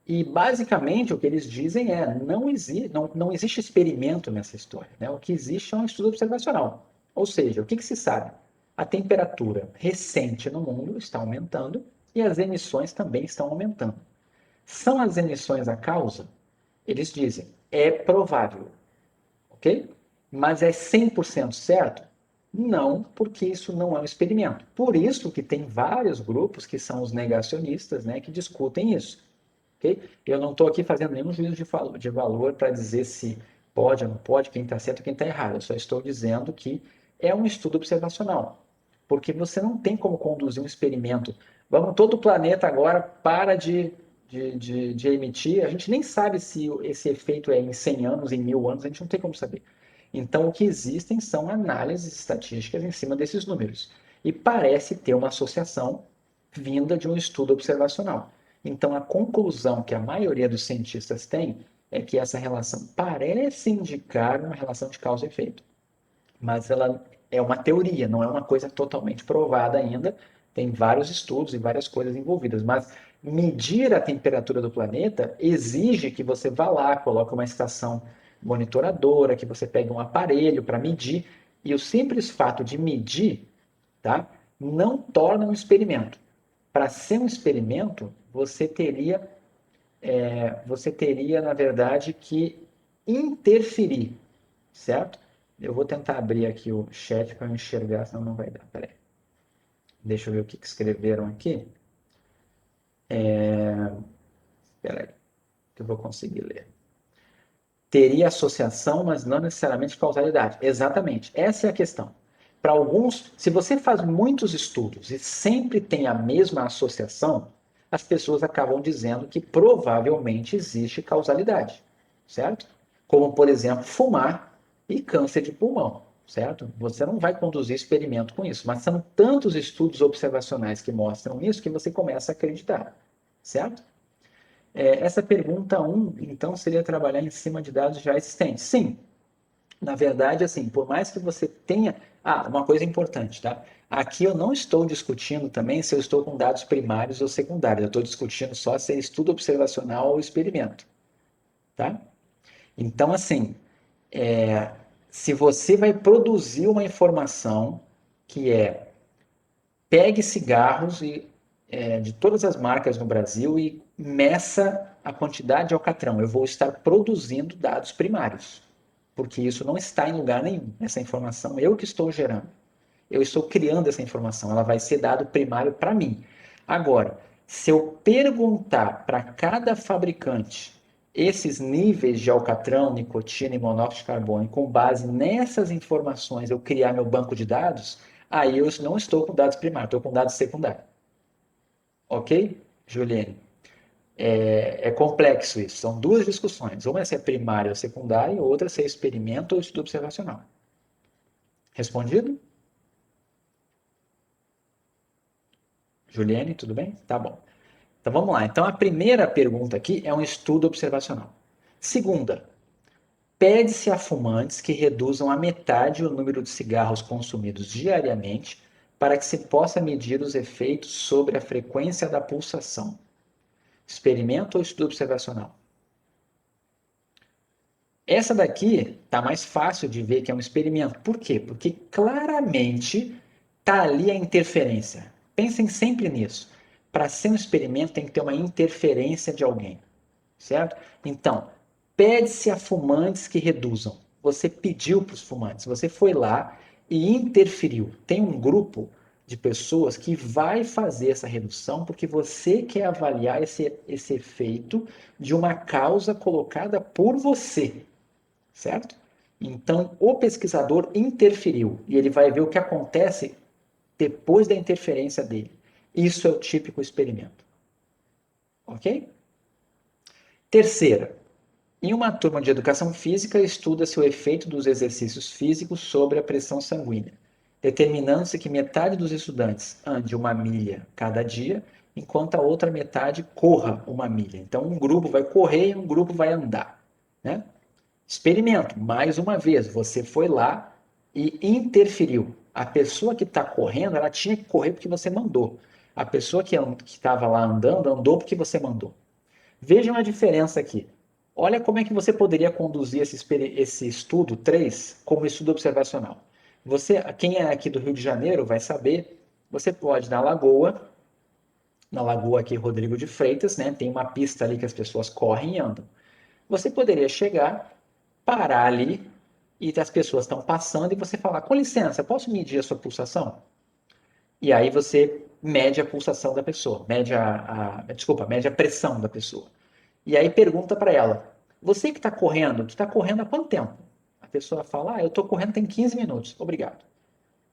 E basicamente o que eles dizem é não existe experimento nessa história, né? O que existe é um estudo observacional. Ou seja, o que se sabe? A temperatura recente no mundo está aumentando e as emissões também estão aumentando. São as emissões a causa? Eles dizem, é provável, ok? Mas é 100% certo? Não, porque isso não é um experimento. Por isso que tem vários grupos que são os negacionistas, né, que discutem isso. Okay? Eu não estou aqui fazendo nenhum juízo de valor para dizer se pode ou não pode, quem está certo ou quem está errado. Eu só estou dizendo que é um estudo observacional. Porque você não tem como conduzir um experimento. Vamos, todo o planeta agora para de emitir. A gente nem sabe se esse efeito é em 100 anos, em 1000 anos, a gente não tem como saber. Então, o que existem são análises estatísticas em cima desses números. E parece ter uma associação vinda de um estudo observacional. Então, a conclusão que a maioria dos cientistas tem é que essa relação parece indicar uma relação de causa e efeito. Mas ela é uma teoria, não é uma coisa totalmente provada ainda. Tem vários estudos e várias coisas envolvidas. Mas medir a temperatura do planeta exige que você vá lá, coloque uma estação monitoradora, que você pegue um aparelho para medir. E o simples fato de medir, tá, não torna um experimento. Para ser um experimento, você teria, na verdade, que interferir, certo? Eu vou tentar abrir aqui o chat para eu enxergar, senão não vai dar. Peraí. Deixa eu ver o que escreveram aqui. Peraí, que eu vou conseguir ler. Teria associação, mas não necessariamente causalidade. Exatamente, essa é a questão. Para alguns, se você faz muitos estudos e sempre tem a mesma associação, as pessoas acabam dizendo que provavelmente existe causalidade, certo? Como, por exemplo, fumar. e câncer de pulmão, certo? Você não vai conduzir experimento com isso, mas são tantos estudos observacionais que mostram isso que você começa a acreditar, certo? Essa pergunta um, então, seria trabalhar em cima de dados já existentes. Sim, na verdade, assim, por mais que você tenha. Ah, uma coisa importante, tá? Aqui eu não estou discutindo também se eu estou com dados primários ou secundários. Eu estou discutindo só se é estudo observacional ou experimento, tá? Então, assim, se você vai produzir uma informação que pegue cigarros de todas as marcas no Brasil e meça a quantidade de alcatrão, eu vou estar produzindo dados primários, porque isso não está em lugar nenhum. Essa informação eu que estou gerando. Eu estou criando essa informação, ela vai ser dado primário para mim. Agora, se eu perguntar para cada fabricante esses níveis de alcatrão, nicotina e monóxido de carbono, e com base nessas informações eu criar meu banco de dados, aí eu não estou com dados primários, estou com dados secundários. Ok, Juliane? É complexo isso, são duas discussões. Uma é se é primário ou secundário, outra é se é experimento ou estudo observacional. Respondido? Juliane, tudo bem? Tá bom. Então vamos lá. Então a primeira pergunta aqui é um estudo observacional. Segunda, pede-se a fumantes que reduzam a metade o número de cigarros consumidos diariamente para que se possa medir os efeitos sobre a frequência da pulsação. Experimento ou estudo observacional? Essa daqui tá mais fácil de ver que é um experimento. Por quê? Porque claramente tá ali a interferência. Pensem sempre nisso. Para ser um experimento tem que ter uma interferência de alguém, certo? Então, pede-se a fumantes que reduzam. Você pediu para os fumantes, você foi lá e interferiu. Tem um grupo de pessoas que vai fazer essa redução porque você quer avaliar esse efeito de uma causa colocada por você, certo? Então, o pesquisador interferiu e ele vai ver o que acontece depois da interferência dele. Isso é o típico experimento. Ok? Terceira, em uma turma de educação física, estuda-se o efeito dos exercícios físicos sobre a pressão sanguínea, determinando-se que metade dos estudantes ande 1 milha cada dia, enquanto a outra metade corra 1 milha. Então, um grupo vai correr e um grupo vai andar, né? Experimento, mais uma vez, você foi lá e interferiu. A pessoa que está correndo, ela tinha que correr porque você mandou. A pessoa que estava lá andando, andou porque você mandou. Vejam a diferença aqui. Olha como é que você poderia conduzir esse estudo 3 como estudo observacional. Você, quem é aqui do Rio de Janeiro vai saber, você pode na lagoa aqui Rodrigo de Freitas, né, tem uma pista ali que as pessoas correm e andam. Você poderia chegar, parar ali e as pessoas estão passando e você falar: com licença, posso medir a sua pulsação? E aí você mede a pulsação da pessoa, mede a pressão da pessoa. E aí pergunta para ela: você que está correndo, tu está correndo há quanto tempo? A pessoa fala: eu estou correndo tem 15 minutos, obrigado.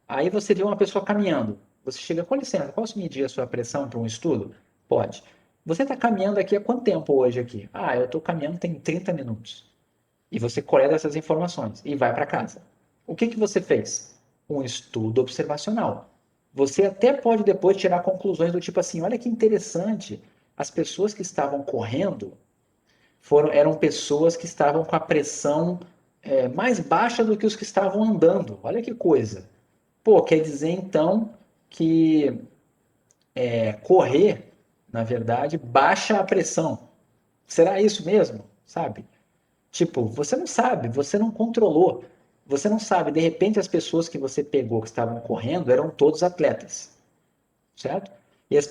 Aí você vê uma pessoa caminhando. Você chega: com licença, posso medir a sua pressão para um estudo? Pode. Você está caminhando aqui há quanto tempo hoje aqui? Eu estou caminhando tem 30 minutos. E você coleta essas informações e vai para casa. O que você fez? Um estudo observacional. Você até pode depois tirar conclusões do tipo assim: olha que interessante, as pessoas que estavam correndo eram pessoas que estavam com a pressão mais baixa do que os que estavam andando. Olha que coisa. Pô, quer dizer então que correr, na verdade, baixa a pressão. Será isso mesmo? Sabe? Tipo, você não sabe, você não controlou, você não sabe. De repente, as pessoas que você pegou que estavam correndo eram todos atletas, certo? E as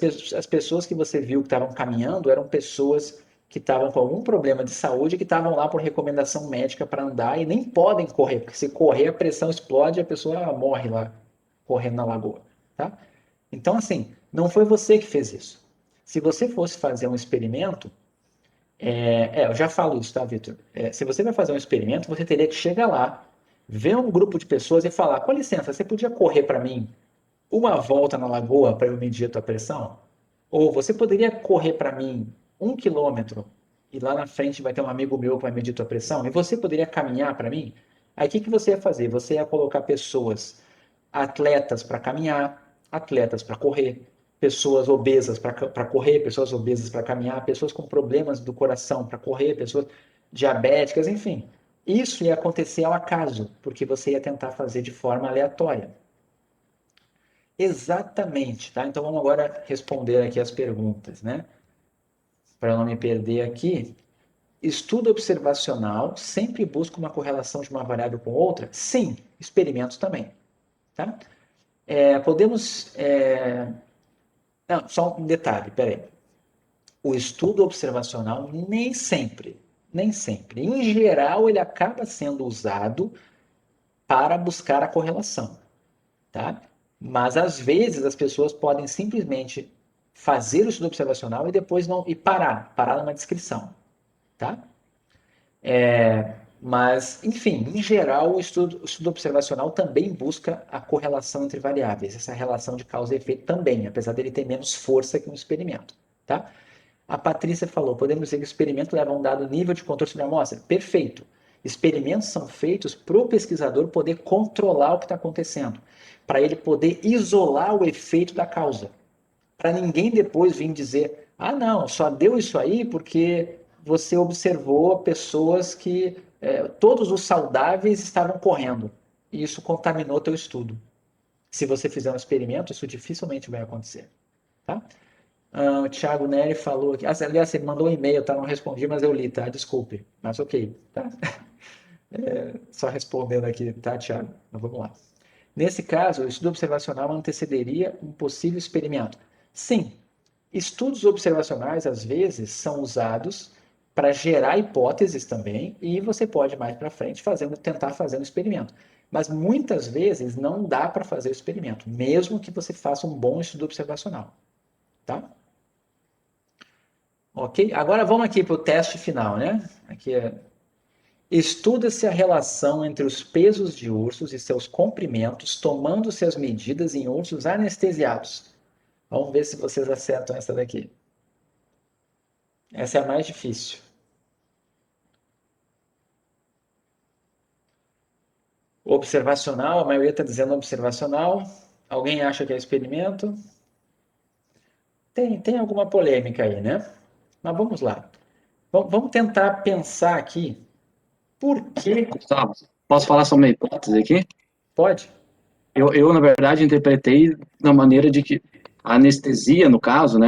pessoas que você viu que estavam caminhando eram pessoas que estavam com algum problema de saúde, que estavam lá por recomendação médica para andar e nem podem correr, porque se correr a pressão explode e a pessoa morre lá correndo na lagoa, tá? Então, assim, não foi você que fez isso. Se você fosse fazer um experimento, eu já falo isso, tá, Vitor? Se você vai fazer um experimento, você teria que chegar lá, ver um grupo de pessoas e falar: com licença, você podia correr para mim uma volta na lagoa para eu medir a tua pressão? Ou você poderia correr para mim 1 quilômetro e lá na frente vai ter um amigo meu que vai medir a tua pressão? E você poderia caminhar para mim? Aí o que que você ia fazer? Você ia colocar pessoas, atletas para caminhar, atletas para correr, pessoas obesas para correr, pessoas obesas para caminhar, pessoas com problemas do coração para correr, pessoas diabéticas, enfim. Isso ia acontecer ao acaso, porque você ia tentar fazer de forma aleatória. Exatamente, tá? Então vamos agora responder aqui as perguntas, né? Para não me perder aqui. Estudo observacional sempre busca uma correlação de uma variável com outra? Sim, experimentos também, tá? Podemos... Não, só um detalhe, peraí. O estudo observacional nem sempre. Em geral, ele acaba sendo usado para buscar a correlação, tá? Mas às vezes as pessoas podem simplesmente fazer o estudo observacional e depois não e parar numa descrição, tá? Mas, enfim, em geral, o estudo observacional também busca a correlação entre variáveis, essa relação de causa e efeito também, apesar dele ter menos força que um experimento, tá? A Patrícia falou, podemos dizer que o experimento leva a um dado nível de controle sobre a amostra? Perfeito. Experimentos são feitos para o pesquisador poder controlar o que está acontecendo, para ele poder isolar o efeito da causa, para ninguém depois vir dizer, ah, não, só deu isso aí porque você observou pessoas que todos os saudáveis estavam correndo e isso contaminou teu estudo. Se você fizer um experimento, isso dificilmente vai acontecer, tá? O Thiago Neri falou aqui. Aliás, você mandou um e-mail, tá? Não respondi, mas eu li, tá? Desculpe. Mas ok, tá? Só respondendo aqui, tá, Thiago? Mas vamos lá. Nesse caso, o estudo observacional antecederia um possível experimento. Sim, estudos observacionais, às vezes, são usados para gerar hipóteses também, e você pode mais para frente tentar fazer um experimento. Mas muitas vezes não dá para fazer o experimento, mesmo que você faça um bom estudo observacional. Tá? Ok? Agora vamos aqui para o teste final, né? Aqui estuda-se a relação entre os pesos de ursos e seus comprimentos, tomando-se as medidas em ursos anestesiados. Vamos ver se vocês acertam essa daqui. Essa é a mais difícil. Observacional, a maioria está dizendo observacional. Alguém acha que é experimento? Tem alguma polêmica aí, né? Mas vamos lá. Vamos tentar pensar aqui por que. Gustavo, posso falar só uma hipótese aqui? Pode? Na verdade, interpretei da maneira de que a anestesia, no caso, né,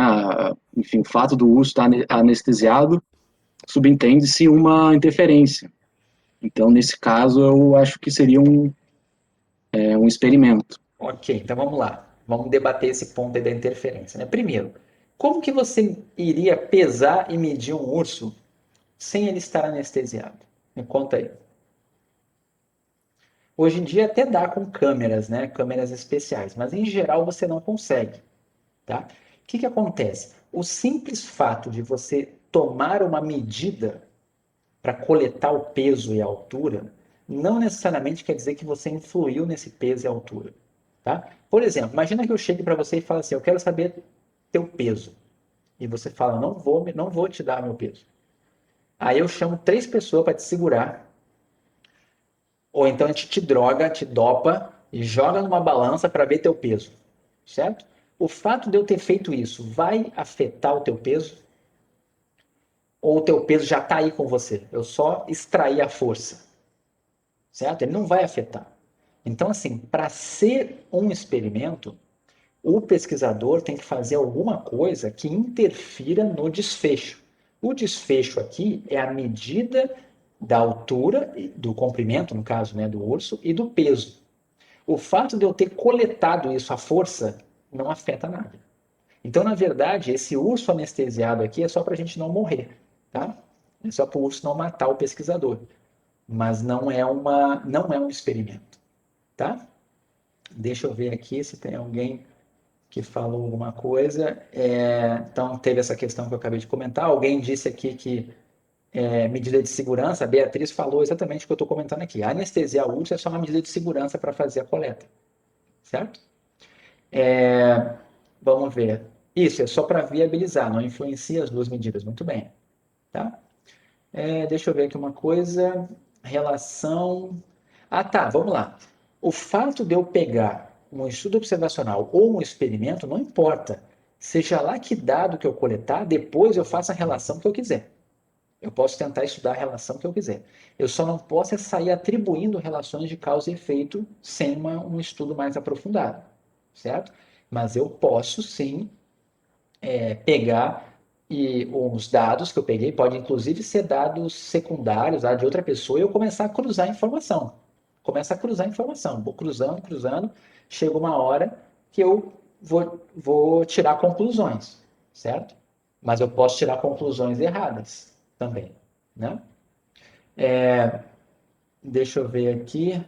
enfim, o fato do urso estar anestesiado, subentende-se uma interferência. Então, nesse caso, eu acho que seria um experimento. Ok, então vamos lá. Vamos debater esse ponto aí da interferência, né? Primeiro, como que você iria pesar e medir um urso sem ele estar anestesiado? Me conta aí. Hoje em dia até dá com câmeras, né? Câmeras especiais, mas em geral você não consegue, tá? O que que acontece? O simples fato de você tomar uma medida para coletar o peso e a altura não necessariamente quer dizer que você influiu nesse peso e altura, tá? Por exemplo, imagina que eu chegue para você e fale assim, eu quero saber teu peso. E você fala, não vou te dar meu peso. Aí eu chamo 3 pessoas para te segurar, ou então a gente te droga, te dopa e joga numa balança para ver teu peso, certo? O fato de eu ter feito isso vai afetar o teu peso? Ou o teu peso já está aí com você? Eu só extraí a força, certo? Ele não vai afetar. Então, assim, para ser um experimento, o pesquisador tem que fazer alguma coisa que interfira no desfecho. O desfecho aqui é a medida da altura, do comprimento, no caso, né, do urso, e do peso. O fato de eu ter coletado isso à força não afeta nada. Então, na verdade, esse urso anestesiado aqui é só para a gente não morrer, tá? É só para o urso não matar o pesquisador. Mas não é um experimento, tá? Deixa eu ver aqui se tem alguém que falou alguma coisa. Então, teve essa questão que eu acabei de comentar. Alguém disse aqui que medida de segurança, a Beatriz falou exatamente o que eu estou comentando aqui. A anestesia ao urso é só uma medida de segurança para fazer a coleta, certo? Vamos ver. Isso, é só para viabilizar, não influencia as duas medidas. Muito bem, tá? Deixa eu ver aqui uma coisa. Relação. Ah, tá, vamos lá. O fato de eu pegar um estudo observacional ou um experimento não importa. Seja lá que dado que eu coletar, depois eu faço a relação que eu quiser. Eu posso tentar estudar a relação que eu quiser. Eu só não posso sair atribuindo relações de causa e efeito sem um estudo mais aprofundado, certo? Mas eu posso sim pegar os dados que eu peguei, pode inclusive ser dados secundários de outra pessoa, e eu começar a cruzar informação. Começa a cruzar informação, vou cruzando, cruzando, chega uma hora que eu vou tirar conclusões, certo? Mas eu posso tirar conclusões erradas também, né? Deixa eu ver aqui.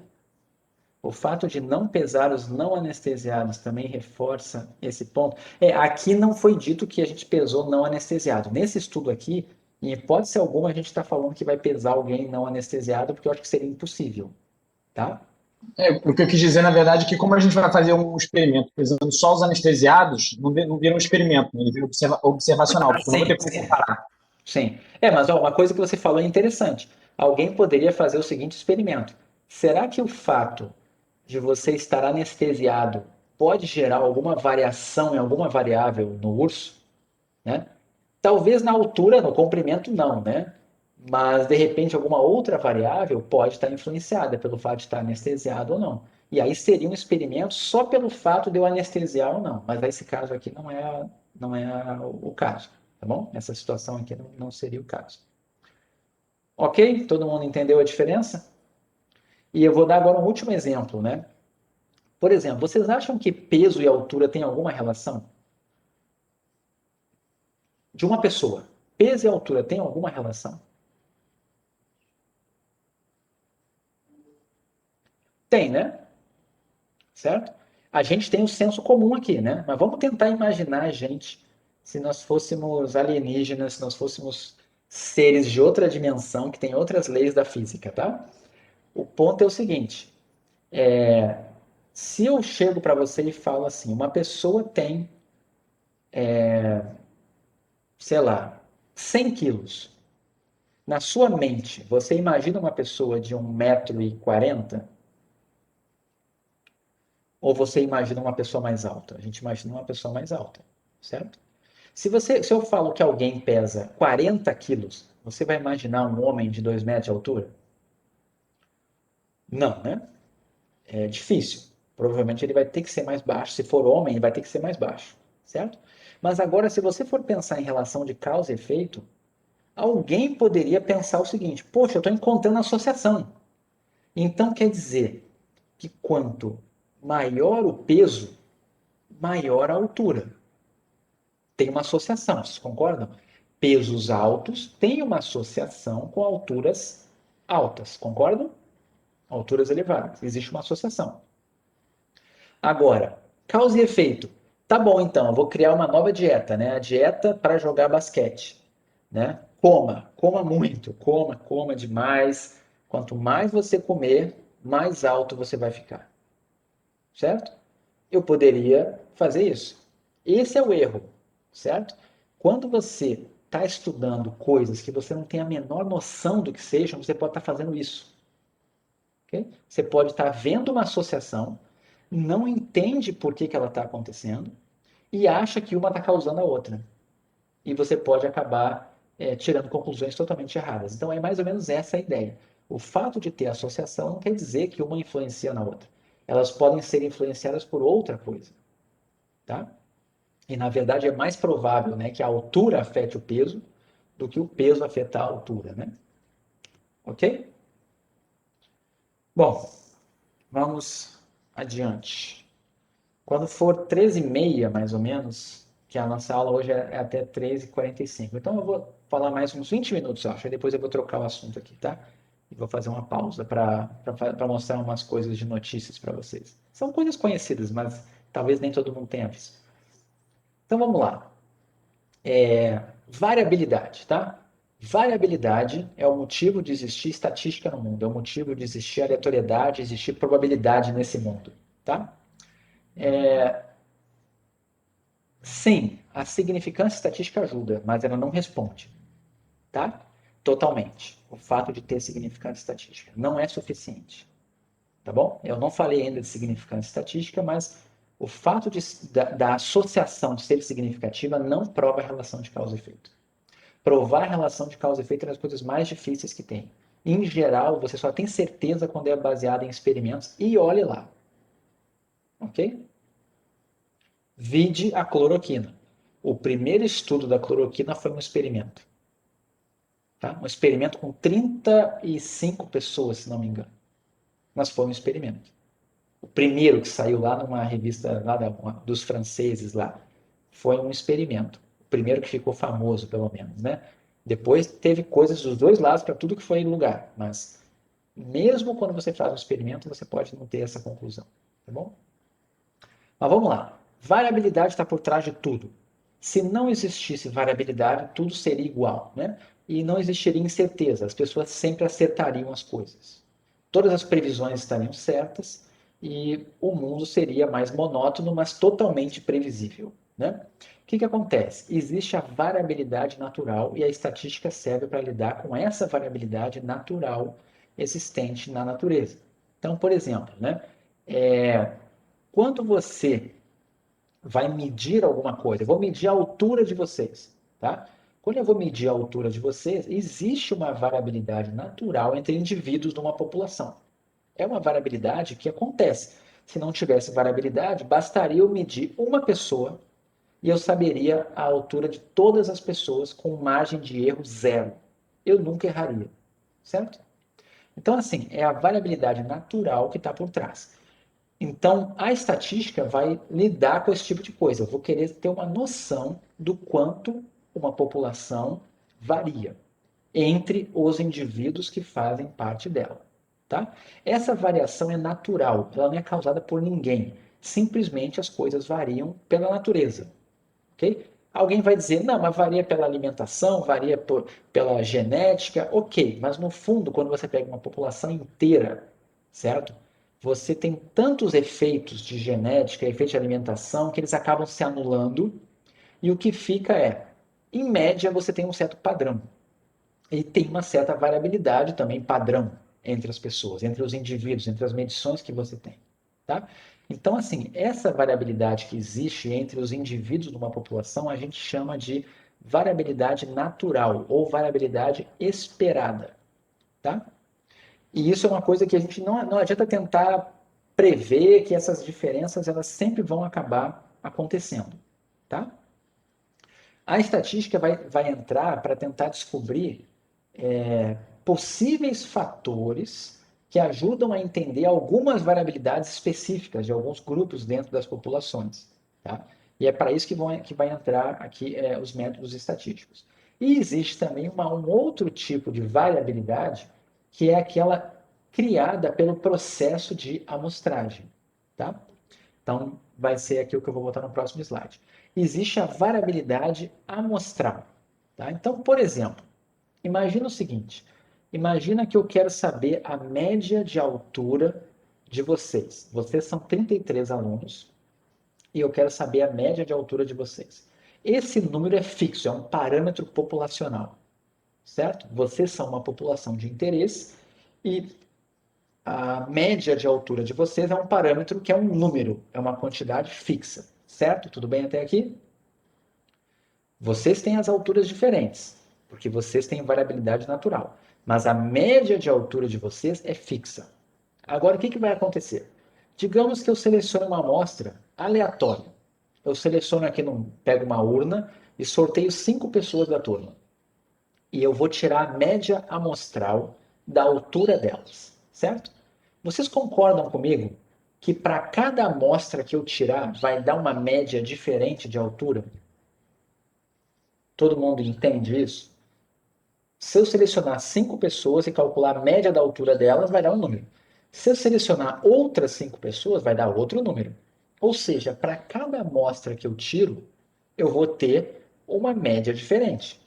O fato de não pesar os não anestesiados também reforça esse ponto. Aqui não foi dito que a gente pesou não anestesiado. Nesse estudo aqui, em hipótese alguma, a gente está falando que vai pesar alguém não anestesiado, porque eu acho que seria impossível, tá? O que eu quis dizer, na verdade, é que como a gente vai fazer um experimento pesando só os anestesiados, não vira um experimento, né? Ele vira observacional, porque eu não vou ter como comparar. Sim. Mas uma coisa que você falou é interessante. Alguém poderia fazer o seguinte experimento. Será que o fato de você estar anestesiado pode gerar alguma variação em alguma variável no urso, né? Talvez na altura, no comprimento, não, né? Mas, de repente, alguma outra variável pode estar influenciada pelo fato de estar anestesiado ou não. E aí seria um experimento só pelo fato de eu anestesiar ou não. Mas esse caso aqui não é o caso, tá bom? Essa situação aqui não seria o caso. Ok? Todo mundo entendeu a diferença? E eu vou dar agora um último exemplo, né? Por exemplo, vocês acham que peso e altura têm alguma relação? De uma pessoa. Peso e altura têm alguma relação? Tem, né? Certo? A gente tem um senso comum aqui, né? Mas vamos tentar imaginar a gente se nós fôssemos alienígenas, se nós fôssemos seres de outra dimensão que tem outras leis da física, tá? O ponto é o seguinte: se eu chego para você e falo assim, uma pessoa tem, sei lá, 100 quilos. Na sua mente, você imagina uma pessoa de 1,40 m? Ou você imagina uma pessoa mais alta? A gente imagina uma pessoa mais alta, certo? Se eu falo que alguém pesa 40 quilos, você vai imaginar um homem de 2 metros de altura? Não, né? É difícil. Provavelmente ele vai ter que ser mais baixo. Se for homem, ele vai ter que ser mais baixo, certo? Mas agora, se você for pensar em relação de causa e efeito, alguém poderia pensar o seguinte: poxa, eu estou encontrando associação. Então quer dizer que quanto maior o peso, maior a altura. Tem uma associação, vocês concordam? Pesos altos têm uma associação com alturas altas, concordam? Alturas elevadas. Existe uma associação. Agora, causa e efeito. Tá bom, então, eu vou criar uma nova dieta, né? A dieta para jogar basquete, né? Coma muito, coma demais. Quanto mais você comer, mais alto você vai ficar. Certo? Eu poderia fazer isso. Esse é o erro, certo? Quando você está estudando coisas que você não tem a menor noção do que sejam, você pode estar fazendo isso. Okay? Você pode estar vendo uma associação, não entende por que ela está acontecendo e acha que uma está causando a outra. E você pode acabar tirando conclusões totalmente erradas. Então é mais ou menos essa a ideia. O fato de ter associação não quer dizer que uma influencia na outra. Elas podem ser influenciadas por outra coisa. Tá? E na verdade é mais provável, né, que a altura afete o peso do que o peso afetar a altura, né? Ok? Bom, vamos adiante. Quando for 13h30, mais ou menos, que a nossa aula hoje é até 13h45. Então eu vou falar mais uns 20 minutos, acho, e depois eu vou trocar o assunto aqui, tá? E vou fazer uma pausa para mostrar umas coisas de notícias para vocês. São coisas conhecidas, mas talvez nem todo mundo tenha visto. Então vamos lá. Variabilidade, tá? Variabilidade é o motivo de existir estatística no mundo, é o motivo de existir aleatoriedade, existir probabilidade nesse mundo, tá? Sim, a significância estatística ajuda, mas ela não responde, tá? Totalmente. O fato de ter significância estatística não é suficiente, tá bom? Eu não falei ainda de significância estatística, mas o fato da associação de ser significativa não prova a relação de causa e efeito. Provar a relação de causa e efeito é uma das coisas mais difíceis que tem. Em geral, você só tem certeza quando é baseado em experimentos e olhe lá. Ok? Vide a cloroquina. O primeiro estudo da cloroquina foi um experimento. Tá? Um experimento com 35 pessoas, se não me engano. Mas foi um experimento. O primeiro que saiu lá numa revista lá dos franceses lá foi um experimento. O primeiro que ficou famoso, pelo menos, né? Depois teve coisas dos dois lados para tudo que foi lugar. Mas mesmo quando você faz um experimento, você pode não ter essa conclusão. Tá bom? Mas vamos lá. Variabilidade está por trás de tudo. Se não existisse variabilidade, tudo seria igual, né? E não existiria incerteza. As pessoas sempre acertariam as coisas. Todas as previsões estariam certas e o mundo seria mais monótono, mas totalmente previsível, né? O que acontece? Existe a variabilidade natural e a estatística serve para lidar com essa variabilidade natural existente na natureza. Então, por exemplo, né? Quando você vai medir alguma coisa, eu vou medir a altura de vocês, tá? Quando eu vou medir a altura de vocês, existe uma variabilidade natural entre indivíduos de uma população. É uma variabilidade que acontece. Se não tivesse variabilidade, bastaria eu medir uma pessoa e eu saberia a altura de todas as pessoas com margem de erro zero. Eu nunca erraria, certo? Então, assim, é a variabilidade natural que está por trás. Então, a estatística vai lidar com esse tipo de coisa. Eu vou querer ter uma noção do quanto uma população varia entre os indivíduos que fazem parte dela. Tá? Essa variação é natural, ela não é causada por ninguém. Simplesmente as coisas variam pela natureza. Okay? Alguém vai dizer, não, mas varia pela alimentação, varia pela genética, ok. Mas no fundo, quando você pega uma população inteira, certo? Você tem tantos efeitos de genética, efeitos de alimentação, que eles acabam se anulando. E o que fica é, em média, você tem um certo padrão. E tem uma certa variabilidade também, padrão, entre as pessoas, entre os indivíduos, entre as medições que você tem. Tá? Então, assim, essa variabilidade que existe entre os indivíduos de uma população, a gente chama de variabilidade natural ou variabilidade esperada. Tá? E isso é uma coisa que a gente não adianta tentar prever que essas diferenças elas sempre vão acabar acontecendo. Tá? A estatística vai entrar para tentar descobrir possíveis fatores que ajudam a entender algumas variabilidades específicas de alguns grupos dentro das populações. Tá? E é para isso que vai entrar aqui os métodos estatísticos. E existe também um outro tipo de variabilidade, que é aquela criada pelo processo de amostragem. Tá? Então, vai ser aqui o que eu vou botar no próximo slide. Existe a variabilidade amostral. Tá? Então, por exemplo, imagina o seguinte, imagina que eu quero saber a média de altura de vocês. Vocês são 33 alunos e eu quero saber a média de altura de vocês. Esse número é fixo, é um parâmetro populacional, certo? Vocês são uma população de interesse e a média de altura de vocês é um parâmetro que é um número, é uma quantidade fixa, certo? Tudo bem até aqui? Vocês têm as alturas diferentes, porque vocês têm variabilidade natural, mas a média de altura de vocês é fixa. Agora, o que vai acontecer? Digamos que eu selecione uma amostra aleatória. Eu seleciono aqui, pego uma urna e sorteio 5 pessoas da turma. E eu vou tirar a média amostral da altura delas, certo? Vocês concordam comigo que para cada amostra que eu tirar vai dar uma média diferente de altura? Todo mundo entende isso? Se eu selecionar 5 pessoas e calcular a média da altura delas, vai dar um número. Se eu selecionar outras 5 pessoas, vai dar outro número. Ou seja, para cada amostra que eu tiro, eu vou ter uma média diferente.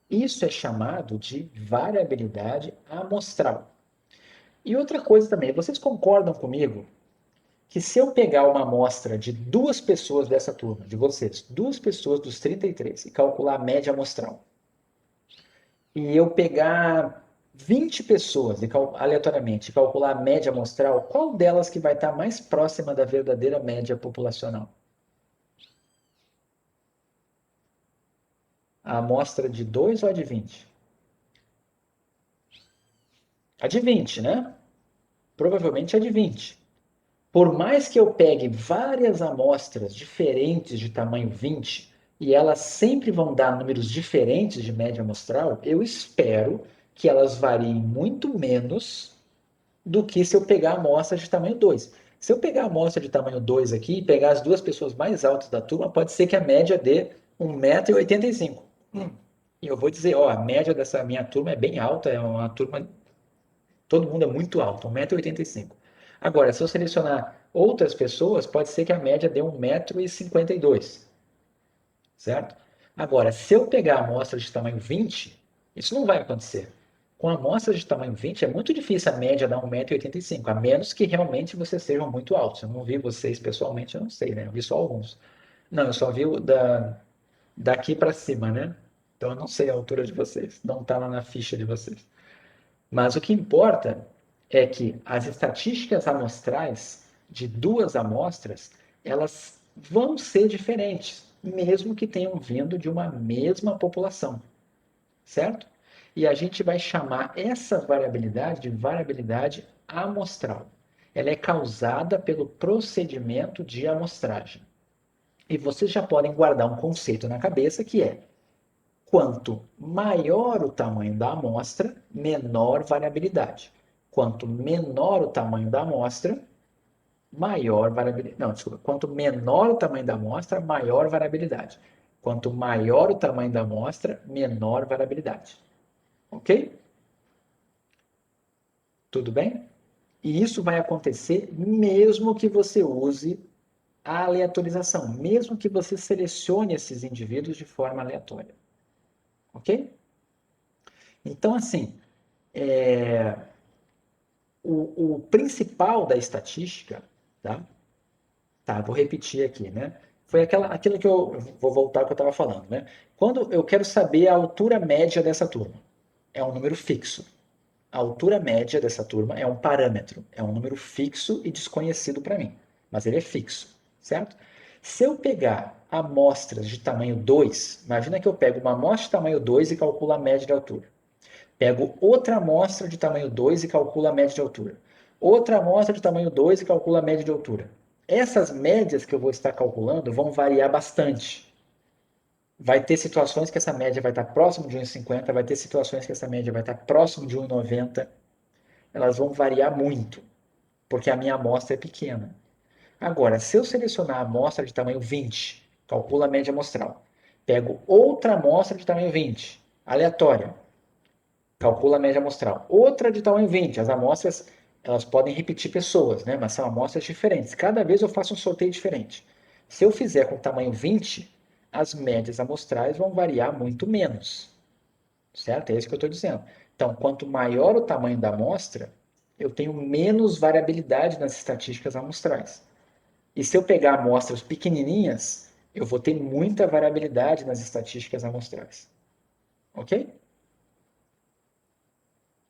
Isso é chamado de variabilidade amostral. E outra coisa também, vocês concordam comigo que se eu pegar uma amostra de 2 pessoas dessa turma, de vocês, 2 pessoas dos 33, e calcular a média amostral, e eu pegar 20 pessoas aleatoriamente e calcular a média amostral, qual delas que vai estar mais próxima da verdadeira média populacional? A amostra de 2 ou a de 20? A de 20, né? Provavelmente a de 20. Por mais que eu pegue várias amostras diferentes de tamanho 20 e elas sempre vão dar números diferentes de média amostral, eu espero que elas variem muito menos do que se eu pegar a amostra de tamanho 2. Se eu pegar a amostra de tamanho 2 aqui e pegar as duas pessoas mais altas da turma, pode ser que a média dê 1,85 m. E eu vou dizer, ó, a média dessa minha turma é bem alta, é uma turma, todo mundo é muito alto, 1,85 m. Agora, se eu selecionar outras pessoas, pode ser que a média dê 1,52 m, certo? Agora, se eu pegar a amostra de tamanho 20, isso não vai acontecer. Com a amostra de tamanho 20, é muito difícil a média dar 1,85 m, a menos que realmente vocês sejam muito altos. Eu não vi vocês pessoalmente, eu não sei, né? Eu vi só alguns. Não, eu só vi daqui para cima, né? Então eu não sei a altura de vocês, não está lá na ficha de vocês. Mas o que importa é que as estatísticas amostrais de duas amostras, elas vão ser diferentes, mesmo que tenham vindo de uma mesma população, certo? E a gente vai chamar essa variabilidade de variabilidade amostral. Ela é causada pelo procedimento de amostragem. E vocês já podem guardar um conceito na cabeça que é: quanto maior o tamanho da amostra, menor variabilidade. Quanto menor o tamanho da amostra, maior variabilidade. Não, desculpa. Quanto menor o tamanho da amostra, maior variabilidade. Quanto maior o tamanho da amostra, menor variabilidade. Ok? Tudo bem? E isso vai acontecer mesmo que você use a aleatorização, mesmo que você selecione esses indivíduos de forma aleatória. Ok? Então, assim, o principal da estatística, tá? Tá, vou repetir aqui, né? Foi aquilo que eu vou voltar ao que eu estava falando, né? Quando eu quero saber a altura média dessa turma, é um número fixo. A altura média dessa turma é um parâmetro, é um número fixo e desconhecido para mim, mas ele é fixo, certo? Se eu pegar amostras de tamanho 2, imagina que eu pego uma amostra de tamanho 2 e calculo a média de altura. Pego outra amostra de tamanho 2 e calculo a média de altura. Outra amostra de tamanho 2 e calculo a média de altura. Essas médias que eu vou estar calculando vão variar bastante. Vai ter situações que essa média vai estar próximo de 1,50, vai ter situações que essa média vai estar próximo de 1,90. Elas vão variar muito, porque a minha amostra é pequena. Agora, se eu selecionar a amostra de tamanho 20, calculo a média amostral. Pego outra amostra de tamanho 20, aleatória, calcula a média amostral. Outra de tamanho 20, as amostras elas podem repetir pessoas, né? Mas são amostras diferentes. Cada vez eu faço um sorteio diferente. Se eu fizer com tamanho 20, as médias amostrais vão variar muito menos, certo? É isso que eu estou dizendo. Então, quanto maior o tamanho da amostra, eu tenho menos variabilidade nas estatísticas amostrais. E se eu pegar amostras pequenininhas, eu vou ter muita variabilidade nas estatísticas amostrais. Ok?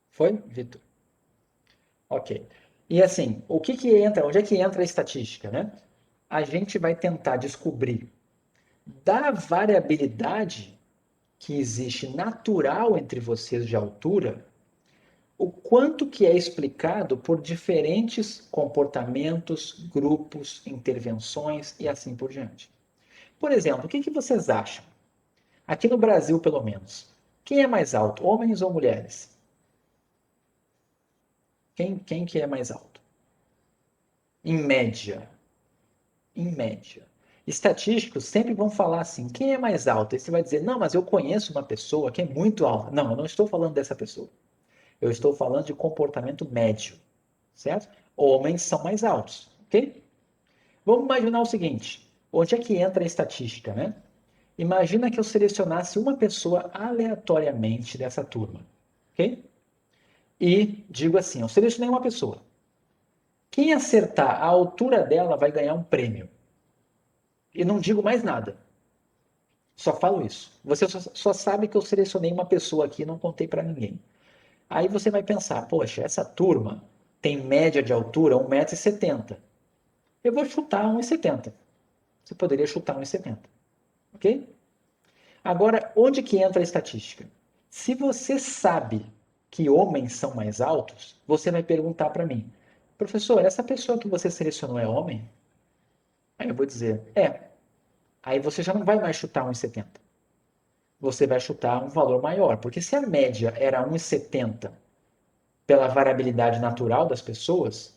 Foi, Vitor? Ok. E assim, o que que entra, onde é que entra a estatística, né? A gente vai tentar descobrir da variabilidade que existe natural entre vocês de altura, o quanto que é explicado por diferentes comportamentos, grupos, intervenções e assim por diante. Por exemplo, o que que vocês acham? Aqui no Brasil, pelo menos, quem é mais alto, homens ou mulheres? Quem que é mais alto? Em média. Em média. Estatísticos sempre vão falar assim, quem é mais alto? Aí você vai dizer, não, mas eu conheço uma pessoa que é muito alta. Não, eu não estou falando dessa pessoa. Eu estou falando de comportamento médio, certo? Homens são mais altos, ok? Vamos imaginar o seguinte, onde é que entra a estatística, né? Imagina que eu selecionasse uma pessoa aleatoriamente dessa turma, ok? E digo assim, eu selecionei uma pessoa. Quem acertar a altura dela vai ganhar um prêmio. E não digo mais nada. Só falo isso. Você só sabe que eu selecionei uma pessoa aqui e não contei para ninguém. Aí você vai pensar, poxa, essa turma tem média de altura 1,70 m. Eu vou chutar 1,70 m. Você poderia chutar 1,70 m, ok? Agora, onde que entra a estatística? Se você sabe que homens são mais altos, você vai perguntar para mim, professor, essa pessoa que você selecionou é homem? Aí eu vou dizer, é. Aí você já não vai mais chutar 1,70 m. Você vai chutar um valor maior, porque se a média era 1,70 m pela variabilidade natural das pessoas,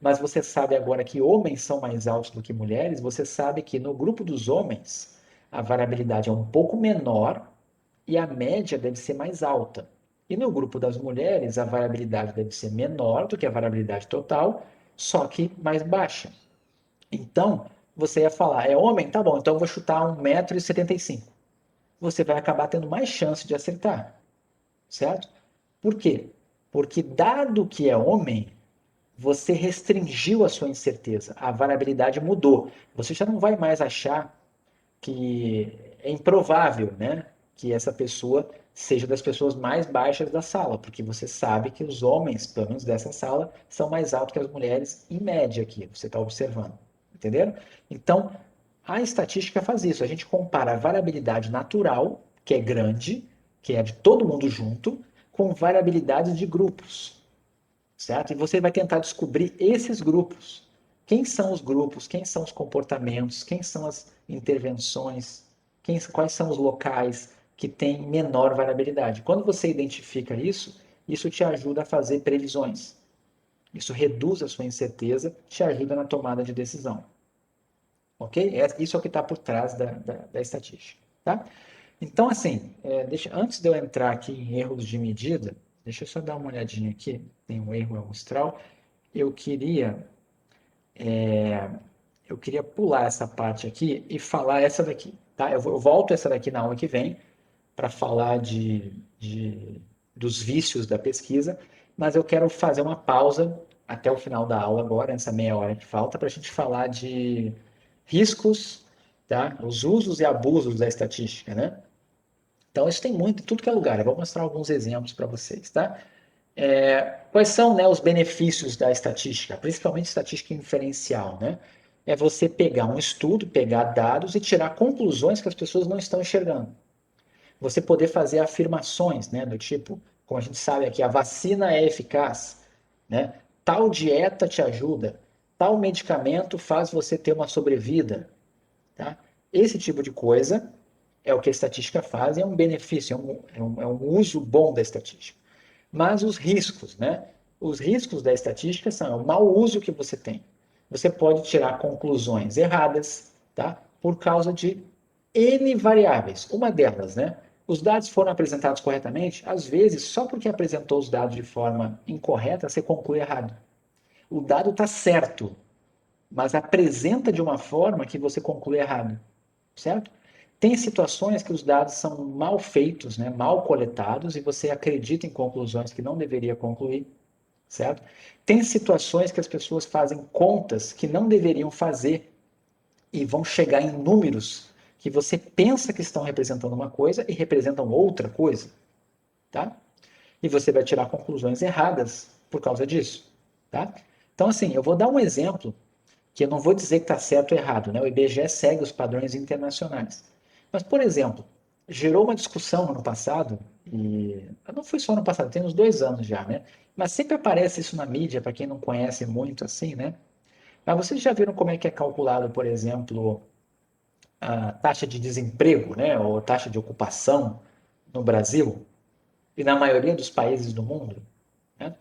mas você sabe agora que homens são mais altos do que mulheres, você sabe que no grupo dos homens a variabilidade é um pouco menor e a média deve ser mais alta. E no grupo das mulheres a variabilidade deve ser menor do que a variabilidade total, só que mais baixa. Então, você ia falar, é homem? Tá bom, então eu vou chutar 1,75 m. Você vai acabar tendo mais chance de acertar, certo? Por quê? Porque dado que é homem, você restringiu a sua incerteza, a variabilidade mudou. Você já não vai mais achar que é improvável, né, que essa pessoa seja das pessoas mais baixas da sala, porque você sabe que os homens, pelo menos dessa sala, são mais altos que as mulheres em média aqui, você está observando, entenderam? Então, a estatística faz isso, a gente compara a variabilidade natural, que é grande, que é de todo mundo junto, com variabilidades de grupos, certo? E você vai tentar descobrir esses grupos. Quem são os grupos? Quem são os comportamentos? Quem são as intervenções? Quais são os locais que têm menor variabilidade? Quando você identifica isso, isso te ajuda a fazer previsões. Isso reduz a sua incerteza, te ajuda na tomada de decisão. Ok? Isso é o que está por trás da estatística. Tá? Então, assim, antes de eu entrar aqui em erros de medida, deixa eu só dar uma olhadinha aqui, tem um erro amostral. Eu queria, eu queria pular essa parte aqui e falar essa daqui, tá? Eu volto essa daqui na aula que vem para falar dos vícios da pesquisa, mas eu quero fazer uma pausa até o final da aula agora, essa meia hora que falta, para a gente falar de riscos, tá? Os usos e abusos da estatística, né? Então, isso tem muito em tudo que é lugar. Eu vou mostrar alguns exemplos para vocês, tá? Quais são, né, os benefícios da estatística, principalmente estatística inferencial, né? É você pegar um estudo, pegar dados e tirar conclusões que as pessoas não estão enxergando. Você poder fazer afirmações, né, do tipo, como a gente sabe aqui, a vacina é eficaz, né? Tal dieta te ajuda, tal medicamento faz você ter uma sobrevida, tá? Esse tipo de coisa é o que a estatística faz e é um benefício, é um uso bom da estatística. Mas os riscos, né? Os riscos da estatística são o mau uso que você tem. Você pode tirar conclusões erradas, tá? Por causa de N variáveis. Uma delas, né? Os dados foram apresentados corretamente, às vezes, só porque apresentou os dados de forma incorreta, você conclui errado. O dado está certo, mas apresenta de uma forma que você conclui errado, certo? Tem situações que os dados são mal feitos, né, mal coletados, e você acredita em conclusões que não deveria concluir, certo? Tem situações que as pessoas fazem contas que não deveriam fazer e vão chegar em números que você pensa que estão representando uma coisa e representam outra coisa, tá? E você vai tirar conclusões erradas por causa disso, tá? Então, assim, eu vou dar um exemplo que eu não vou dizer que está certo ou errado, né? O IBGE segue os padrões internacionais. Mas, por exemplo, gerou uma discussão no ano passado, e não foi só no passado, tem uns 2 anos já, né? Mas sempre aparece isso na mídia, para quem não conhece muito assim, né? Mas vocês já viram como é que é calculado, por exemplo, a taxa de desemprego, né? Ou taxa de ocupação no Brasil e na maioria dos países do mundo, né?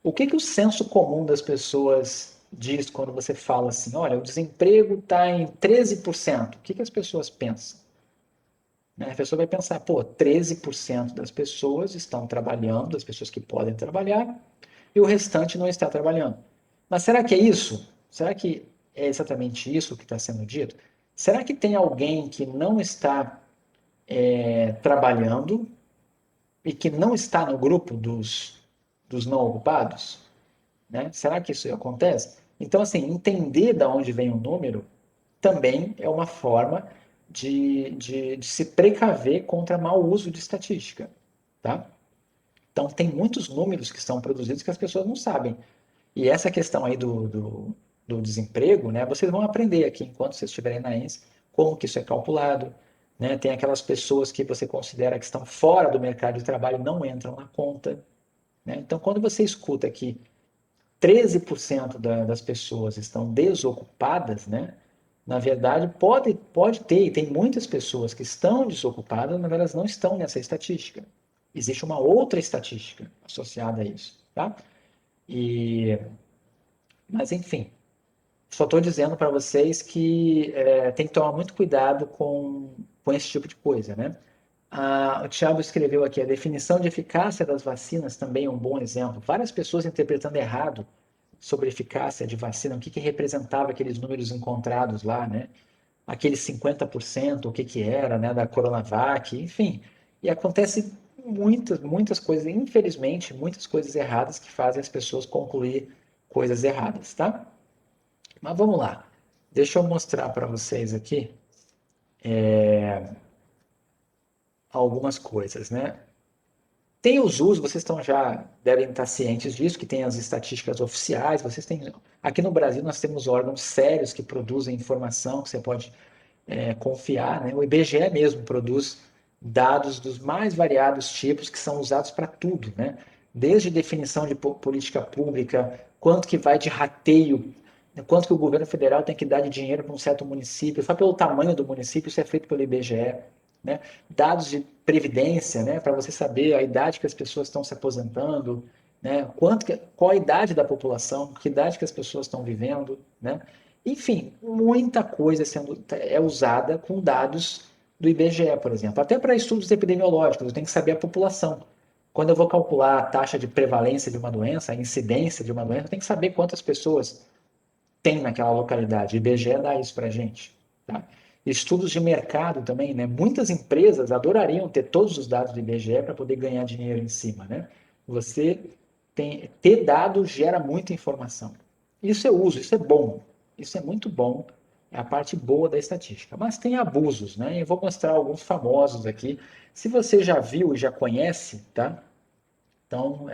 O que o senso comum das pessoas diz quando você fala assim, olha, o desemprego está em 13%? O que as pessoas pensam? Né? A pessoa vai pensar, pô, 13% das pessoas estão trabalhando, das pessoas que podem trabalhar, e o restante não está trabalhando. Mas será que é isso? Será que é exatamente isso que está sendo dito? Será que tem alguém que não está trabalhando e que não está no grupo dos não ocupados? Né? Será que isso acontece? Então, assim, entender de onde vem o número também é uma forma de se precaver contra mau uso de estatística. Tá? Então, tem muitos números que são produzidos que as pessoas não sabem. E essa questão aí do desemprego, né, vocês vão aprender aqui, enquanto vocês estiverem na ENS, como que isso é calculado, né? Tem aquelas pessoas que você considera que estão fora do mercado de trabalho e não entram na conta, né? Então, quando você escuta que 13% das pessoas estão desocupadas, né? Na verdade, pode ter, e tem muitas pessoas que estão desocupadas, mas elas não estão nessa estatística. Existe uma outra estatística associada a isso, tá? Mas, enfim, só estou dizendo para vocês que tem que tomar muito cuidado com esse tipo de coisa, né? O Thiago escreveu aqui, a definição de eficácia das vacinas também é um bom exemplo. Várias pessoas interpretando errado sobre a eficácia de vacina, o que representava aqueles números encontrados lá, né? Aqueles 50%, o que era, né, da Coronavac, enfim. E acontece muitas coisas, infelizmente, muitas coisas erradas que fazem as pessoas concluir coisas erradas, tá? Mas vamos lá. Deixa eu mostrar para vocês aqui algumas coisas, né? Tem os usos, vocês já devem estar cientes disso, que tem as estatísticas oficiais, aqui no Brasil nós temos órgãos sérios que produzem informação que você pode confiar, né? O IBGE mesmo produz dados dos mais variados tipos que são usados para tudo, né? Desde definição de política pública, quanto que vai de rateio, quanto que o governo federal tem que dar de dinheiro para um certo município, só pelo tamanho do município, isso é feito pelo IBGE, né? Dados de previdência, né? Para você saber a idade que as pessoas estão se aposentando, né? Qual a idade da população, que idade que as pessoas estão vivendo, né? Enfim, muita coisa é usada com dados do IBGE, por exemplo. Até para estudos epidemiológicos, eu tenho que saber a população. Quando eu vou calcular a taxa de prevalência de uma doença, a incidência de uma doença, eu tenho que saber quantas pessoas tem naquela localidade. O IBGE dá isso para a gente. Tá? Estudos de mercado também, né? Muitas empresas adorariam ter todos os dados do IBGE para poder ganhar dinheiro em cima, né? Ter dados gera muita informação. Isso é uso, isso é bom. Isso é muito bom, é a parte boa da estatística. Mas tem abusos, né? Eu vou mostrar alguns famosos aqui. Se você já viu e já conhece, tá? Então,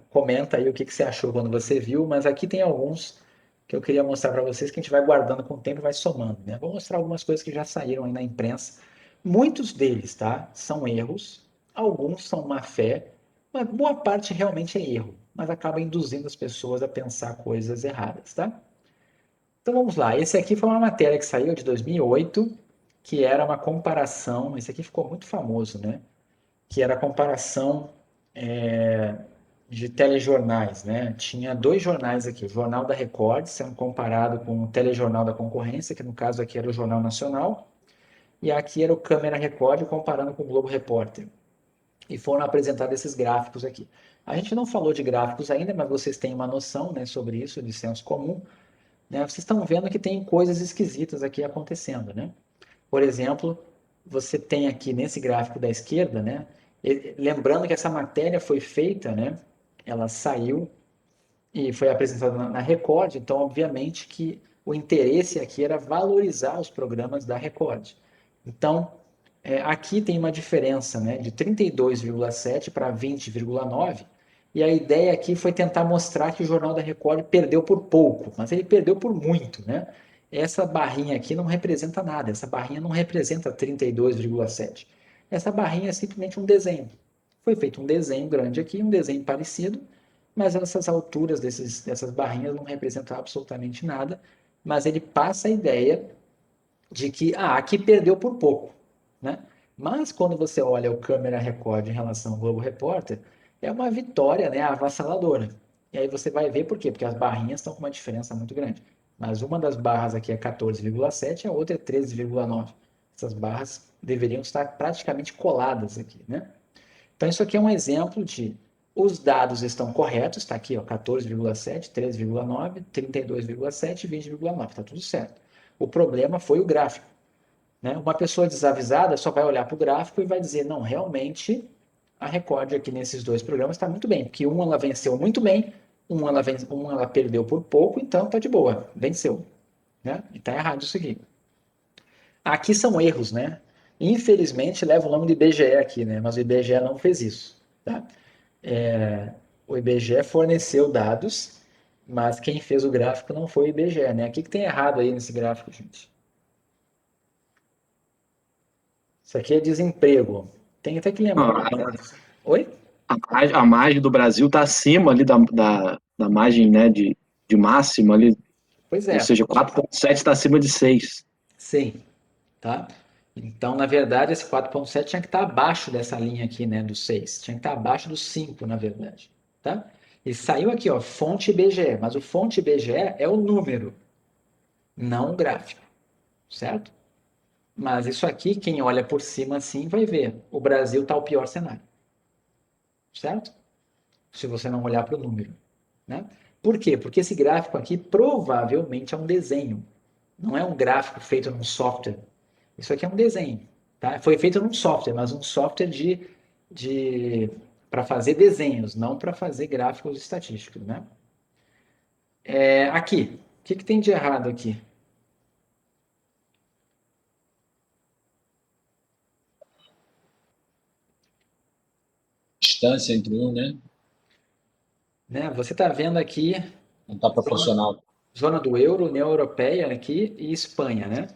comenta aí o que você achou quando você viu, mas aqui tem alguns que eu queria mostrar para vocês que a gente vai guardando com o tempo e vai somando, né? Vou mostrar algumas coisas que já saíram aí na imprensa. Muitos deles, tá? São erros, alguns são má fé, mas boa parte realmente é erro, mas acaba induzindo as pessoas a pensar coisas erradas, tá? Então vamos lá, esse aqui foi uma matéria que saiu de 2008, que era uma comparação, esse aqui ficou muito famoso, né? Que era a comparação de telejornais, né? Tinha dois jornais aqui, o Jornal da Record sendo comparado com o Telejornal da Concorrência, que no caso aqui era o Jornal Nacional, e aqui era o Câmera Record comparando com o Globo Repórter. E foram apresentados esses gráficos aqui. A gente não falou de gráficos ainda, mas vocês têm uma noção, né, sobre isso, de senso comum, né? Vocês estão vendo que tem coisas esquisitas aqui acontecendo, né? Por exemplo, você tem aqui nesse gráfico da esquerda, né? Lembrando que essa matéria foi feita, né? Ela saiu e foi apresentada na Record, então obviamente que o interesse aqui era valorizar os programas da Record. Então, aqui tem uma diferença, né, de 32,7 para 20,9, e a ideia aqui foi tentar mostrar que o Jornal da Record perdeu por pouco, mas ele perdeu por muito, né? Essa barrinha aqui não representa nada, essa barrinha não representa 32,7. Essa barrinha é simplesmente um desenho. Foi feito um desenho grande aqui, um desenho parecido, mas essas alturas dessas barrinhas não representam absolutamente nada, mas ele passa a ideia de que aqui perdeu por pouco, né? Mas quando você olha o Câmera Record em relação ao Globo Repórter, é uma vitória, né, avassaladora. E aí você vai ver por quê? Porque as barrinhas estão com uma diferença muito grande. Mas uma das barras aqui é 14,7 e a outra é 13,9. Essas barras deveriam estar praticamente coladas aqui, né? Então isso aqui é um exemplo de os dados estão corretos, está aqui, ó, 14,7, 13,9, 32,7 e 20,9, está tudo certo. O problema foi o gráfico, né? Uma pessoa desavisada só vai olhar para o gráfico e vai dizer, não, realmente a Record aqui nesses dois programas está muito bem, porque ela venceu muito bem, ela perdeu por pouco, então está de boa, venceu, né? E está errado isso aqui. Aqui são erros, né? Infelizmente, leva o nome do IBGE aqui, né? Mas o IBGE não fez isso, tá? O IBGE forneceu dados, mas quem fez o gráfico não foi o IBGE, né? O que tem errado aí nesse gráfico, gente? Isso aqui é desemprego. Tem até que lembrar. Oi? A margem do Brasil está acima ali da margem, né, de máxima ali, Pois ou é, seja, 4,7 está acima de 6. sim, tá? Então, na verdade, esse 4,7 tinha que estar abaixo dessa linha aqui, né, do 6. Tinha que estar abaixo do 5, na verdade, tá? E saiu aqui, ó, fonte IBGE, mas o fonte IBGE é o número, não o gráfico, certo? Mas isso aqui, quem olha por cima assim, vai ver. O Brasil está o pior cenário, certo? Se você não olhar para o número, né? Por quê? Porque esse gráfico aqui provavelmente é um desenho. Não é um gráfico feito num software. Isso aqui é um desenho, tá? Foi feito num software, mas um software para fazer desenhos, não para fazer gráficos estatísticos, né? Aqui, o que tem de errado aqui? Distância entre um, Né? Você está vendo aqui não está proporcional. zona do euro, União Europeia aqui e Espanha, né?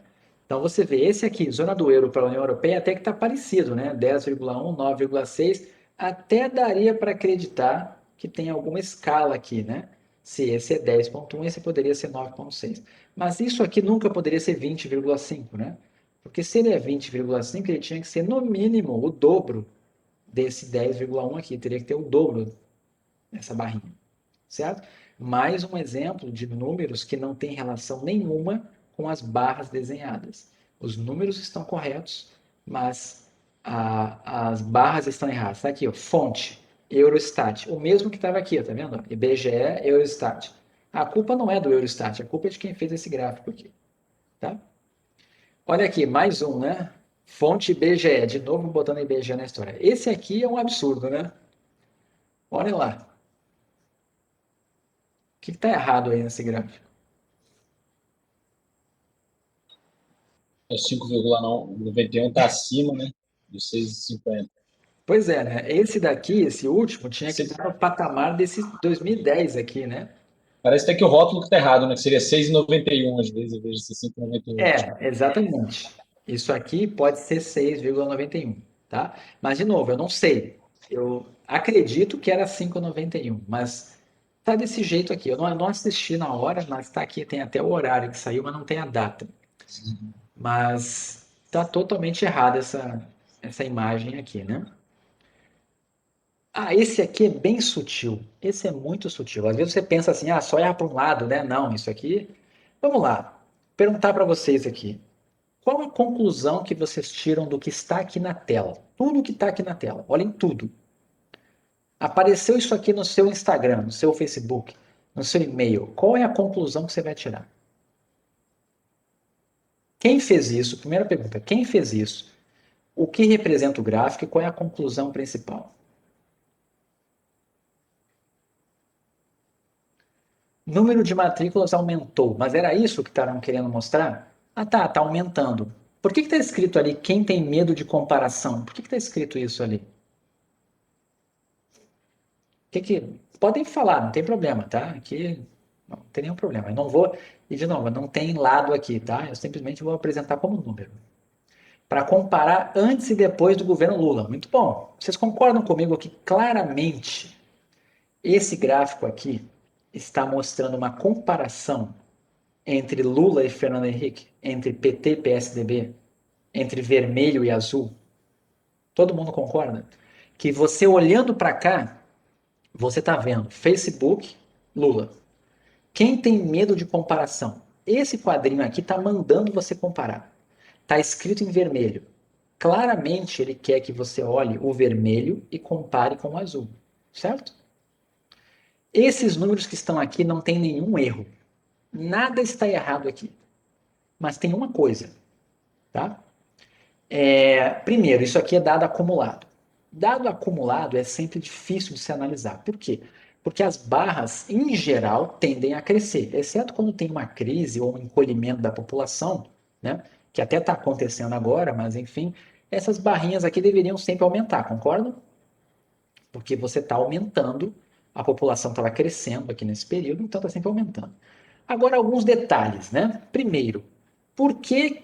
Então você vê esse aqui, zona do euro para a União Europeia, até que está parecido, né? 10,1, 9,6, até daria para acreditar que tem alguma escala aqui, né? Se esse é 10,1, esse poderia ser 9,6. Mas isso aqui nunca poderia ser 20,5, né? Porque se ele é 20,5, ele tinha que ser no mínimo o dobro desse 10,1 aqui, teria que ter o dobro dessa barrinha, certo? Mais um exemplo de números que não tem relação nenhuma com as barras desenhadas. Os números estão corretos, mas as barras estão erradas. Está aqui, ó, fonte, Eurostat, o mesmo que estava aqui, tá vendo? IBGE, Eurostat. A culpa não é do Eurostat, a culpa é de quem fez esse gráfico aqui, tá? Olha aqui, mais um, né? Fonte IBGE, de novo botando IBGE na história. Esse aqui é um absurdo, né? Olha lá. O que está errado aí nesse gráfico? O 5,91 está acima, né? De 6,50. Pois é, né? Esse daqui, esse último, tinha que estar no patamar desse 2010 aqui, né? Parece até que o rótulo está errado, né? Que seria 6,91 às vezes, em vez de ser 5,91. Exatamente. Isso aqui pode ser 6,91, tá? Mas, de novo, eu não sei. Eu acredito que era 5,91, mas tá desse jeito aqui. Eu não assisti na hora, mas tá aqui, tem até o horário que saiu, mas não tem a data. Mas tá totalmente errada essa imagem aqui, né? Ah, esse aqui é bem sutil. Esse é muito sutil. Às vezes você pensa assim, ah, só erra para um lado, né? Não, isso aqui. Vamos lá. Perguntar para vocês aqui. Qual a conclusão que vocês tiram do que está aqui na tela? Tudo que está aqui na tela. Olhem tudo. Apareceu isso aqui no seu Instagram, no seu Facebook, no seu e-mail. Qual é a conclusão que você vai tirar? Quem fez isso? Primeira pergunta. Quem fez isso? O que representa o gráfico e qual é a conclusão principal? Número de matrículas aumentou, mas era isso que estavam querendo mostrar? Ah, tá aumentando. Por que está escrito ali quem tem medo de comparação? Por que está escrito isso ali? Podem falar, não tem problema, tá? Aqui não tem nenhum problema. Eu não vou, e de novo, não tem lado aqui, tá? Eu simplesmente vou apresentar como número. Para comparar antes e depois do governo Lula. Muito bom. Vocês concordam comigo que claramente esse gráfico aqui está mostrando uma comparação entre Lula e Fernando Henrique, entre PT e PSDB, entre vermelho e azul? Todo mundo concorda? Que você olhando para cá, você está vendo Facebook, Lula. Quem tem medo de comparação? Esse quadrinho aqui está mandando você comparar. Está escrito em vermelho. Claramente ele quer que você olhe o vermelho e compare com o azul, certo? Esses números que estão aqui não tem nenhum erro. Nada está errado aqui. Mas tem uma coisa, tá? Primeiro, isso aqui é dado acumulado. Dado acumulado é sempre difícil de se analisar. Por quê? Porque as barras, em geral, tendem a crescer, exceto quando tem uma crise ou um encolhimento da população, né? que até está acontecendo agora, mas enfim, essas barrinhas aqui deveriam sempre aumentar, concordam? Porque você está aumentando, a população estava crescendo aqui nesse período, então está sempre aumentando. Agora, alguns detalhes, né? Primeiro, por que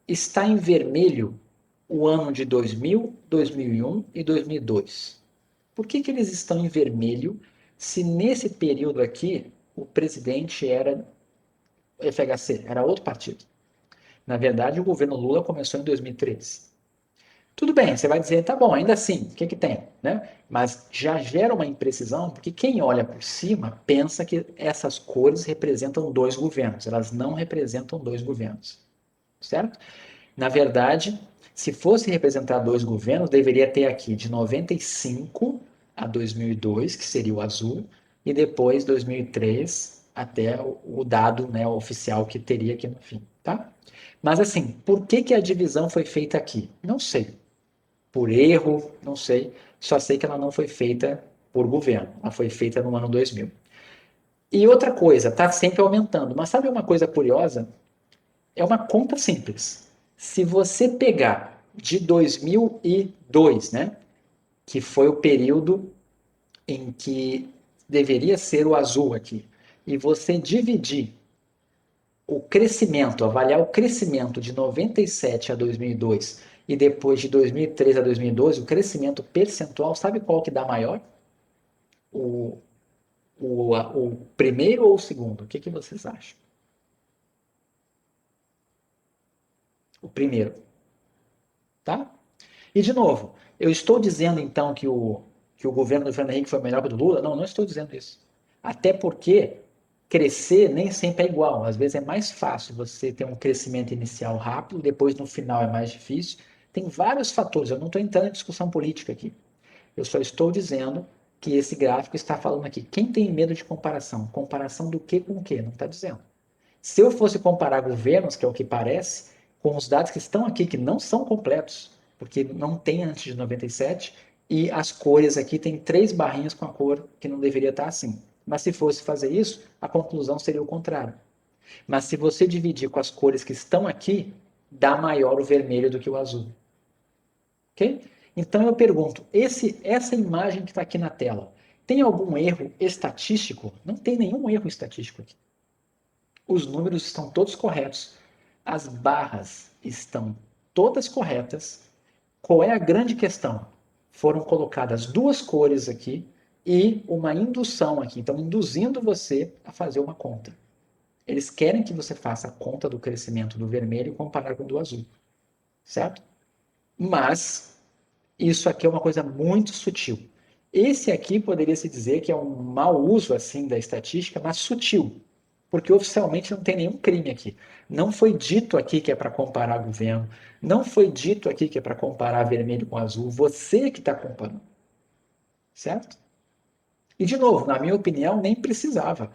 está em vermelho o ano de 2000, 2001 e 2002? Por que eles estão em vermelho se nesse período aqui o presidente era FHC, era outro partido? Na verdade, o governo Lula começou em 2013. Tudo bem, você vai dizer, tá bom, ainda assim, o que tem? Né? Mas já gera uma imprecisão, porque quem olha por cima pensa que essas cores representam dois governos. Elas não representam dois governos, certo? Na verdade, se fosse representar dois governos, deveria ter aqui de 95 a 2002, que seria o azul, e depois 2003 até o dado, né, oficial que teria aqui no fim, tá? Mas assim, por que a divisão foi feita aqui? Não sei. Por erro, não sei. Só sei que ela não foi feita por governo. Ela foi feita no ano 2000. E outra coisa, está sempre aumentando. Mas sabe uma coisa curiosa? É uma conta simples. Se você pegar de 2002, né, que foi o período em que deveria ser o azul aqui, e você dividir o crescimento, avaliar o crescimento de 97 a 2002 e depois de 2003 a 2012, o crescimento percentual, sabe qual que dá maior? O, o primeiro ou o segundo? O que vocês acham? O primeiro, tá? E de novo, eu estou dizendo então que o governo do Fernando Henrique foi melhor que o do Lula? Não, não estou dizendo isso. Até porque crescer nem sempre é igual. Às vezes é mais fácil você ter um crescimento inicial rápido, depois no final é mais difícil. Tem vários fatores. Eu não estou entrando em discussão política aqui. Eu só estou dizendo que esse gráfico está falando aqui. Quem tem medo de comparação? Comparação do que com o que? Não está dizendo. Se eu fosse comparar governos, que é o que parece, com os dados que estão aqui, que não são completos, porque não tem antes de 97, e as cores aqui tem 3 barrinhas com a cor que não deveria estar assim. Mas se fosse fazer isso, a conclusão seria o contrário. Mas se você dividir com as cores que estão aqui, dá maior o vermelho do que o azul. Ok? Então eu pergunto, essa imagem que está aqui na tela, tem algum erro estatístico? Não tem nenhum erro estatístico aqui. Os números estão todos corretos. As barras estão todas corretas. Qual é a grande questão? Foram colocadas 2 cores aqui e uma indução aqui. Então, induzindo você a fazer uma conta. Eles querem que você faça a conta do crescimento do vermelho e comparar com o do azul. Certo? Mas, isso aqui é uma coisa muito sutil. Esse aqui poderia se dizer que é um mau uso assim da estatística, mas sutil. Porque oficialmente não tem nenhum crime aqui. Não foi dito aqui que é para comparar governo. Não foi dito aqui que é para comparar vermelho com azul. Você que está comparando. Certo? E, de novo, na minha opinião, nem precisava.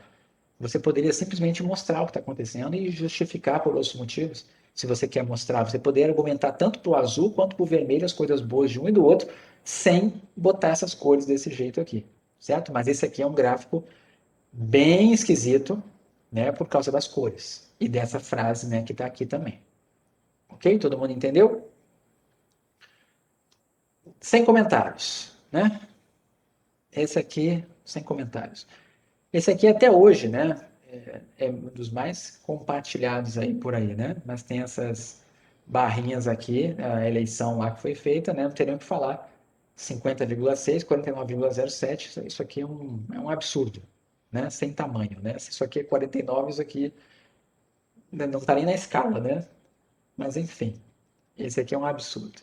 Você poderia simplesmente mostrar o que está acontecendo e justificar por outros motivos. Se você quer mostrar, você poderia argumentar tanto para o azul quanto para o vermelho as coisas boas de um e do outro, sem botar essas cores desse jeito aqui. Certo? Mas esse aqui é um gráfico bem esquisito, né, por causa das cores. E dessa frase, né, que está aqui também. Ok? Todo mundo entendeu? Sem comentários, né? Esse aqui, sem comentários. Esse aqui até hoje, né, é um dos mais compartilhados aí por aí, né? Mas tem essas barrinhas aqui, a eleição lá que foi feita, né? Não teriam que falar 50,6, 49,07, isso aqui é um absurdo, né? Sem tamanho, né? Se isso aqui é 49, isso aqui não está nem na escala, né? Mas enfim, esse aqui é um absurdo.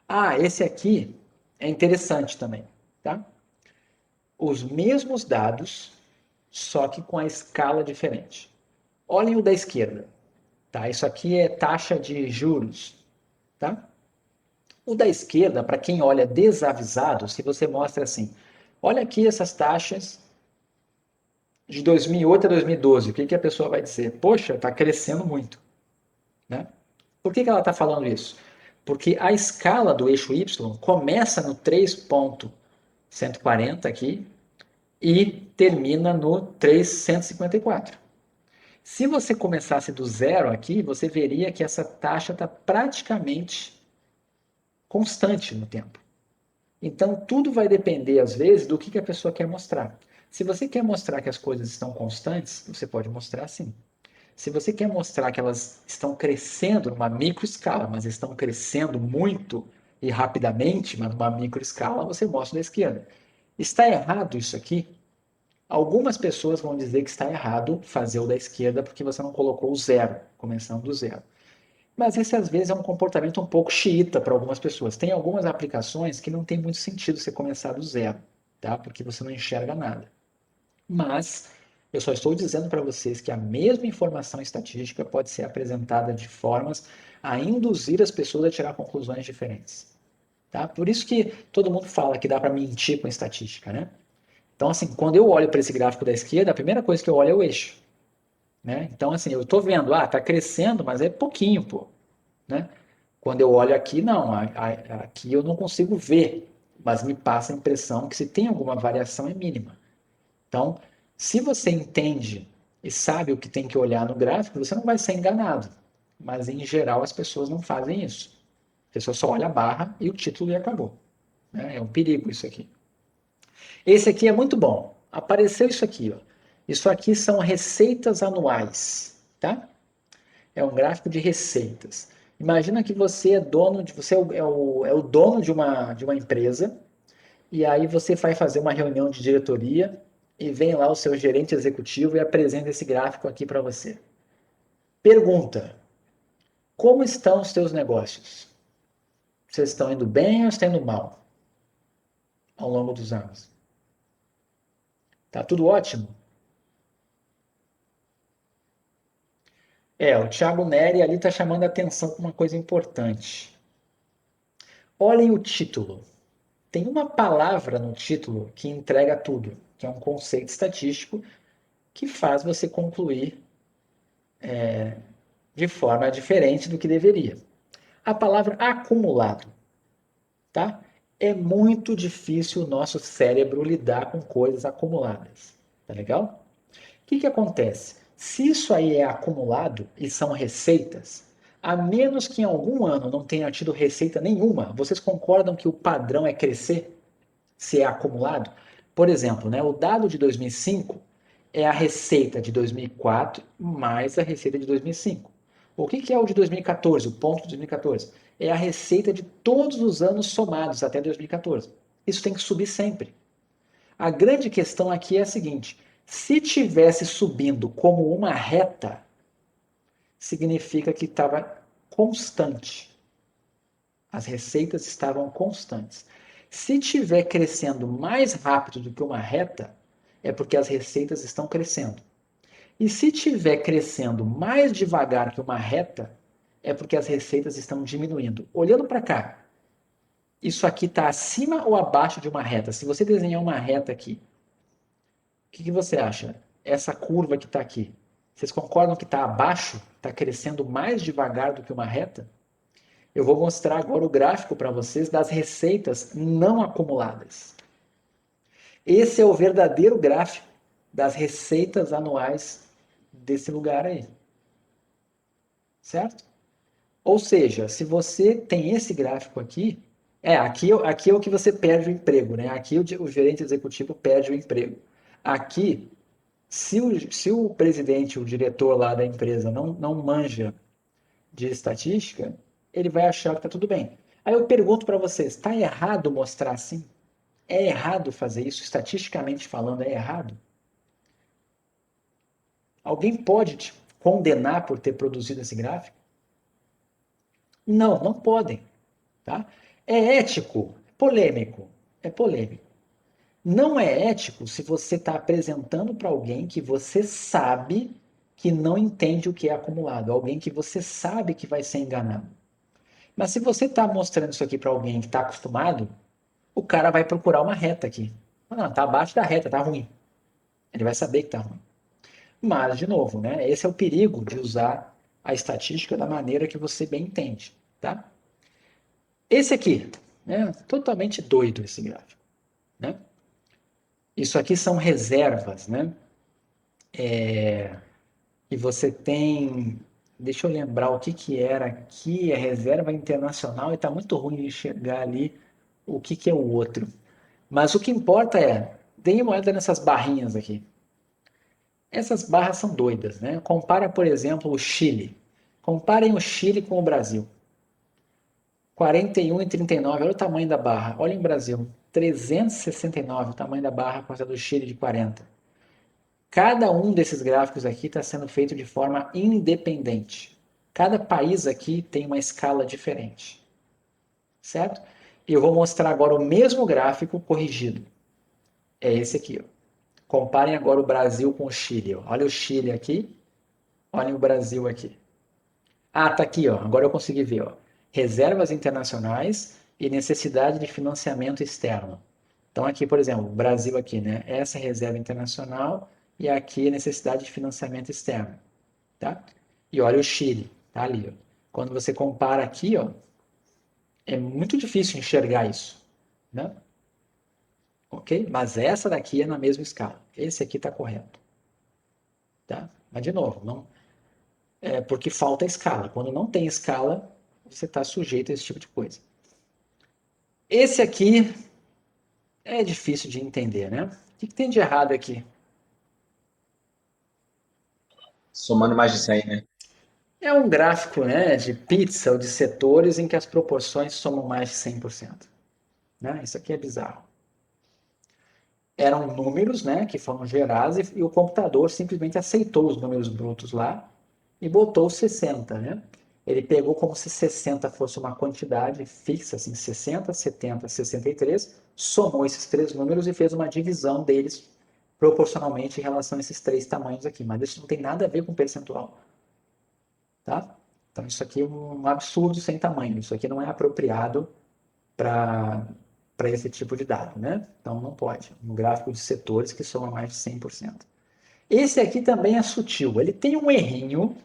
Ah, esse aqui é interessante também, tá? Os mesmos dados, só que com a escala diferente. Olhem o da esquerda, tá? Isso aqui é taxa de juros, tá? O da esquerda, para quem olha desavisado, se você mostra assim, olha aqui essas taxas de 2008 a 2012, o que a pessoa vai dizer? Poxa, está crescendo muito, né? Por que ela está falando isso? Porque a escala do eixo Y começa no 3.140 aqui e termina no 3.154. Se você começasse do zero aqui, você veria que essa taxa está praticamente constante no tempo. Então, tudo vai depender, às vezes, do que a pessoa quer mostrar. Se você quer mostrar que as coisas estão constantes, você pode mostrar assim. Se você quer mostrar que elas estão crescendo numa micro escala, mas estão crescendo muito e rapidamente, mas numa micro escala, você mostra da esquerda. Está errado isso aqui? Algumas pessoas vão dizer que está errado fazer o da esquerda porque você não colocou o zero, começando do zero. Mas esse às vezes é um comportamento um pouco xiita para algumas pessoas. Tem algumas aplicações que não tem muito sentido você começar do zero, tá? Porque você não enxerga nada. Mas eu só estou dizendo para vocês que a mesma informação estatística pode ser apresentada de formas a induzir as pessoas a tirar conclusões diferentes. Tá? Por isso que todo mundo fala que dá para mentir com estatística, né? Então, assim, quando eu olho para esse gráfico da esquerda, a primeira coisa que eu olho é o eixo. Né? Então, assim, eu estou vendo, está crescendo, mas é pouquinho, pô. Né? Quando eu olho aqui, não, aqui eu não consigo ver, mas me passa a impressão que se tem alguma variação é mínima. Então, se você entende e sabe o que tem que olhar no gráfico, você não vai ser enganado. Mas, em geral, as pessoas não fazem isso. A pessoa só olha a barra e o título e acabou. Né? É um perigo isso aqui. Esse aqui é muito bom. Apareceu isso aqui. Ó. Isso aqui são receitas anuais. Tá? É um gráfico de receitas. Imagina que você é dono de, você é o dono de uma empresa e aí você vai fazer uma reunião de diretoria e vem lá o seu gerente executivo e apresenta esse gráfico aqui para você. Pergunta: como estão os seus negócios? Vocês estão indo bem ou estão indo mal ao longo dos anos? Tá tudo ótimo? O Thiago Neri ali está chamando a atenção para uma coisa importante. Olhem o título. Tem uma palavra no título que entrega tudo, que é um conceito estatístico que faz você concluir de forma diferente do que deveria. A palavra acumulado, tá? É muito difícil o nosso cérebro lidar com coisas acumuladas, tá legal? O que acontece? Se isso aí é acumulado e são receitas, a menos que em algum ano não tenha tido receita nenhuma, vocês concordam que o padrão é crescer? Se é acumulado? Por exemplo, né, o dado de 2005 é a receita de 2004 mais a receita de 2005. O que é o de 2014, o ponto de 2014? É a receita de todos os anos somados até 2014. Isso tem que subir sempre. A grande questão aqui é a seguinte: se tivesse subindo como uma reta, significa que estava constante. As receitas estavam constantes. Se estiver crescendo mais rápido do que uma reta, é porque as receitas estão crescendo. E se estiver crescendo mais devagar que uma reta, é porque as receitas estão diminuindo. Olhando para cá, isso aqui está acima ou abaixo de uma reta? Se você desenhar uma reta aqui, o que você acha? Essa curva que está aqui, vocês concordam que está abaixo? Está crescendo mais devagar do que uma reta? Eu vou mostrar agora o gráfico para vocês das receitas não acumuladas. Esse é o verdadeiro gráfico das receitas anuais desse lugar aí. Certo? Ou seja, se você tem esse gráfico aqui, aqui é o que você perde o emprego, né? Aqui o gerente executivo perde o emprego. Aqui, se o presidente, o diretor lá da empresa não manja de estatística, ele vai achar que está tudo bem. Aí eu pergunto para vocês, está errado mostrar assim? É errado fazer isso? Estatisticamente falando, é errado? Alguém pode te condenar por ter produzido esse gráfico? Não, não podem. Tá? É ético? Polêmico. É polêmico. Não é ético se você está apresentando para alguém que você sabe que não entende o que é acumulado, alguém que você sabe que vai ser enganado. Mas se você está mostrando isso aqui para alguém que está acostumado, o cara vai procurar uma reta aqui. Não, está abaixo da reta, está ruim. Ele vai saber que está ruim. Mas, de novo, né, esse é o perigo de usar a estatística da maneira que você bem entende. Tá? Esse aqui, né, totalmente doido esse gráfico. Né? Isso aqui são reservas. Né? E você tem, deixa eu lembrar o que que era aqui, a reserva internacional, e está muito ruim de enxergar ali o que que é o outro. Mas o que importa é, dê uma olhada nessas barrinhas aqui. Essas barras são doidas, né? Compara, por exemplo, o Chile. Comparem o Chile com o Brasil. 41 e 39, olha o tamanho da barra. Olha em Brasil, 369, o tamanho da barra com essa do Chile de 40. Cada um desses gráficos aqui está sendo feito de forma independente. Cada país aqui tem uma escala diferente, certo? E eu vou mostrar agora o mesmo gráfico corrigido. É esse aqui, ó. Comparem agora o Brasil com o Chile. Ó. Olha o Chile aqui, olhem o Brasil aqui. Ah, tá aqui, ó. Agora eu consegui ver, ó. Reservas internacionais e necessidade de financiamento externo. Então aqui, por exemplo, o Brasil aqui, né? Essa é a reserva internacional e aqui a necessidade de financiamento externo, tá? E olha o Chile, tá ali, ó. Quando você compara aqui, ó, é muito difícil enxergar isso, né? Ok? Mas essa daqui é na mesma escala. Esse aqui está correto, tá? Mas de novo, não é porque falta escala. Quando não tem escala, você está sujeito a esse tipo de coisa. Esse aqui é difícil de entender, né? O que tem de errado aqui? Somando mais de 100, né? É um gráfico, né, de pizza ou de setores em que as proporções somam mais de 100%. Né? Isso aqui é bizarro. Eram números, né, que foram gerados e o computador simplesmente aceitou os números brutos lá e botou 60, né? Ele pegou como se 60 fosse uma quantidade fixa, assim, 60, 70, 63, somou esses três números e fez uma divisão deles proporcionalmente em relação a esses três tamanhos aqui. Mas isso não tem nada a ver com percentual, tá? Então isso aqui é um absurdo sem tamanho. Isso aqui não é apropriado para esse tipo de dado, né? Então não pode. Um gráfico de setores que soma mais de 100%. Esse aqui também é sutil. Ele tem um errinho,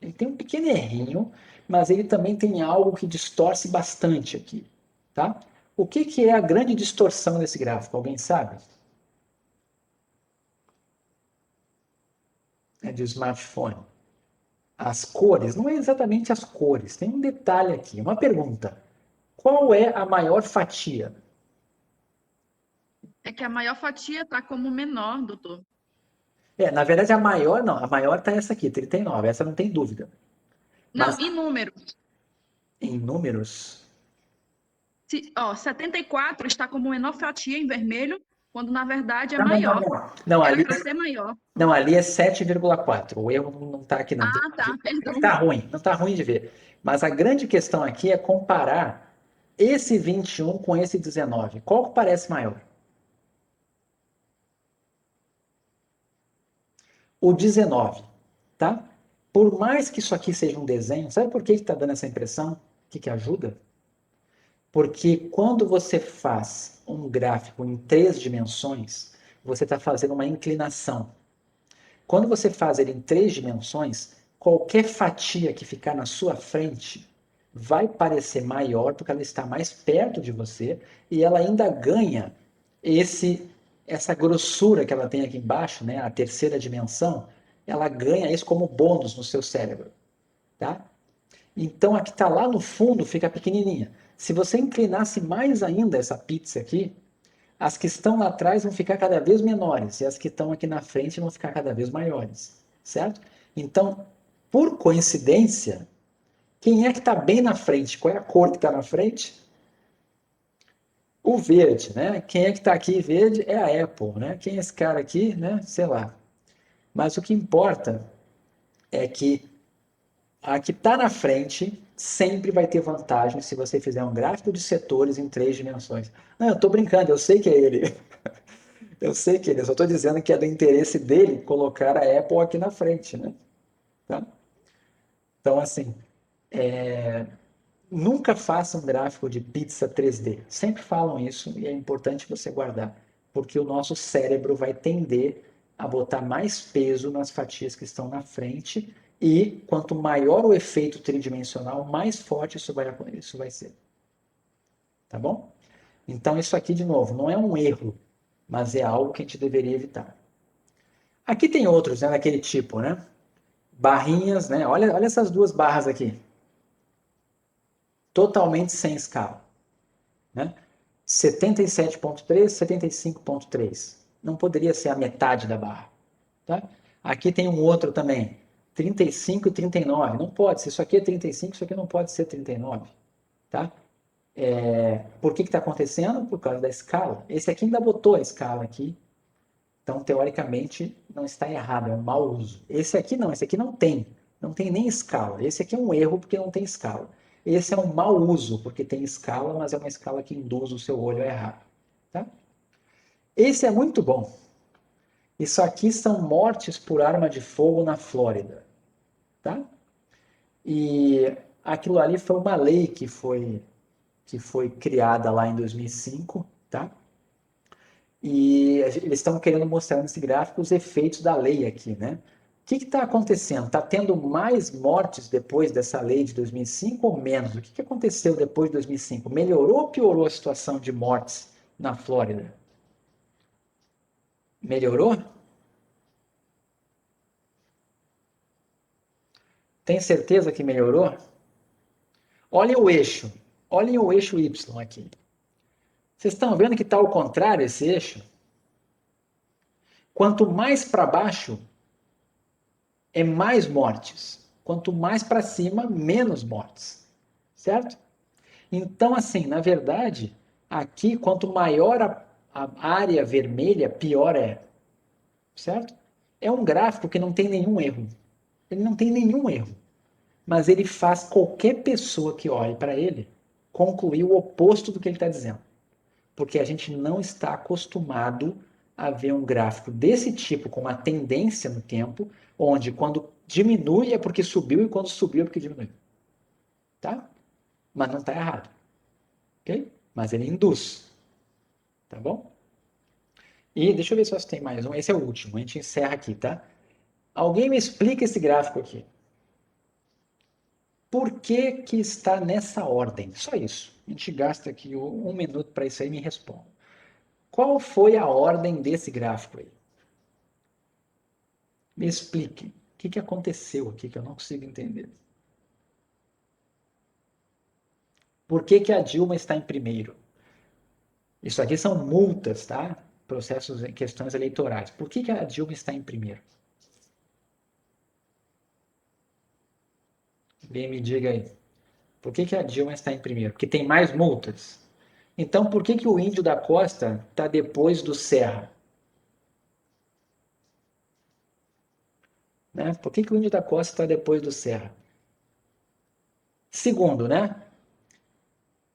ele tem um pequeno errinho, mas ele também tem algo que distorce bastante aqui, tá? O que que é a grande distorção desse gráfico? Alguém sabe? É de smartphone. As cores, não é exatamente as cores, tem um detalhe aqui. Uma pergunta: qual é a maior fatia? É que a maior fatia está como menor, doutor. Na verdade, a maior não, a maior tá essa aqui, 39, essa não tem dúvida. Mas Não, em números. em números, 74 está como menor fatia em vermelho, quando na verdade é tá bom, tá maior. bom. Não, Era ali, para ser maior. não, ali é 7,4. O erro não tá aqui, não. Ah, tá, perdão. Tá ruim, não tá ruim de ver. Mas a grande questão aqui é comparar esse 21 com esse 19. Qual que parece maior? O 19, tá? Por mais que isso aqui seja um desenho, sabe por que está dando essa impressão? O que ajuda? Porque quando você faz um gráfico em 3 dimensões, você está fazendo uma inclinação. Quando você faz ele em 3 dimensões, qualquer fatia que ficar na sua frente vai parecer maior porque ela está mais perto de você e ela ainda ganha essa grossura que ela tem aqui embaixo, né, a terceira dimensão, ela ganha isso como bônus no seu cérebro, tá? Então a que está lá no fundo fica pequenininha. Se você inclinasse mais ainda essa pizza aqui, as que estão lá atrás vão ficar cada vez menores e as que estão aqui na frente vão ficar cada vez maiores, certo? Então, por coincidência, quem é que está bem na frente? Qual é a cor que está na frente? O verde, né? Quem é que está aqui verde é a Apple, né? Quem é esse cara aqui, né? Sei lá. Mas o que importa é que a que está na frente sempre vai ter vantagem se você fizer um gráfico de setores em 3 dimensões. Não, eu estou brincando, eu sei que é ele. Eu sei que ele, eu só estou dizendo que é do interesse dele colocar a Apple aqui na frente, né? Tá? Então, assim, nunca faça um gráfico de pizza 3D. Sempre falam isso e é importante você guardar, porque o nosso cérebro vai tender a botar mais peso nas fatias que estão na frente e quanto maior o efeito tridimensional, mais forte isso vai ser. Tá bom? Então, isso aqui, de novo, não é um erro, mas é algo que a gente deveria evitar. Aqui tem outros, né, daquele tipo, né? barrinhas, né? Olha essas duas barras aqui. Totalmente sem escala, né? 77,3, 75,3. Não poderia ser a metade da barra, tá? Aqui tem um outro também, 35 e 39. Não pode, se isso aqui é 35, isso aqui não pode ser 39, tá? Por que está acontecendo? Por causa da escala. Esse aqui ainda botou a escala aqui, então teoricamente não está errado, é um mau uso. Esse aqui não tem nem escala. Esse aqui é um erro porque não tem escala. Esse é um mau uso porque tem escala, mas é uma escala que induz o seu olho a errar, tá? Esse é muito bom. Isso aqui são mortes por arma de fogo na Flórida, tá? E aquilo ali foi uma lei que foi criada lá em 2005, tá? E eles estão querendo mostrar nesse gráfico os efeitos da lei aqui, né? O que está acontecendo? Está tendo mais mortes depois dessa lei de 2005 ou menos? O que aconteceu depois de 2005? Melhorou ou piorou a situação de mortes na Flórida? Melhorou? Tem certeza que melhorou? Olhem o eixo Y aqui. Vocês estão vendo que está ao contrário esse eixo? Quanto mais para baixo, é mais mortes. Quanto mais para cima, menos mortes. Certo? Então, assim, na verdade, aqui, quanto maior a área vermelha, pior é. Certo? É um gráfico que não tem nenhum erro. Ele não tem nenhum erro. Mas ele faz qualquer pessoa que olhe para ele concluir o oposto do que ele está dizendo. Porque a gente não está acostumado a ver um gráfico desse tipo, com uma tendência no tempo, onde quando diminui é porque subiu e quando subiu é porque diminuiu. Tá? Mas não está errado. Ok? Mas ele induz. Tá bom? E deixa eu ver se tem mais um. Esse é o último. A gente encerra aqui, tá? Alguém me explica esse gráfico aqui. Por que que está nessa ordem? Só isso. A gente gasta aqui um minuto para isso aí e me responda. Qual foi a ordem desse gráfico aí? Me explique. O que aconteceu aqui que eu não consigo entender? Por que que a Dilma está em primeiro? Isso aqui são multas, tá? Processos em questões eleitorais. Por que que a Dilma está em primeiro? Alguém me diga aí. Por que que a Dilma está em primeiro? Porque tem mais multas. Então, por que que o Índio da Costa está depois do Serra? Né? Por que que o Índio da Costa está depois do Serra? Segundo, né?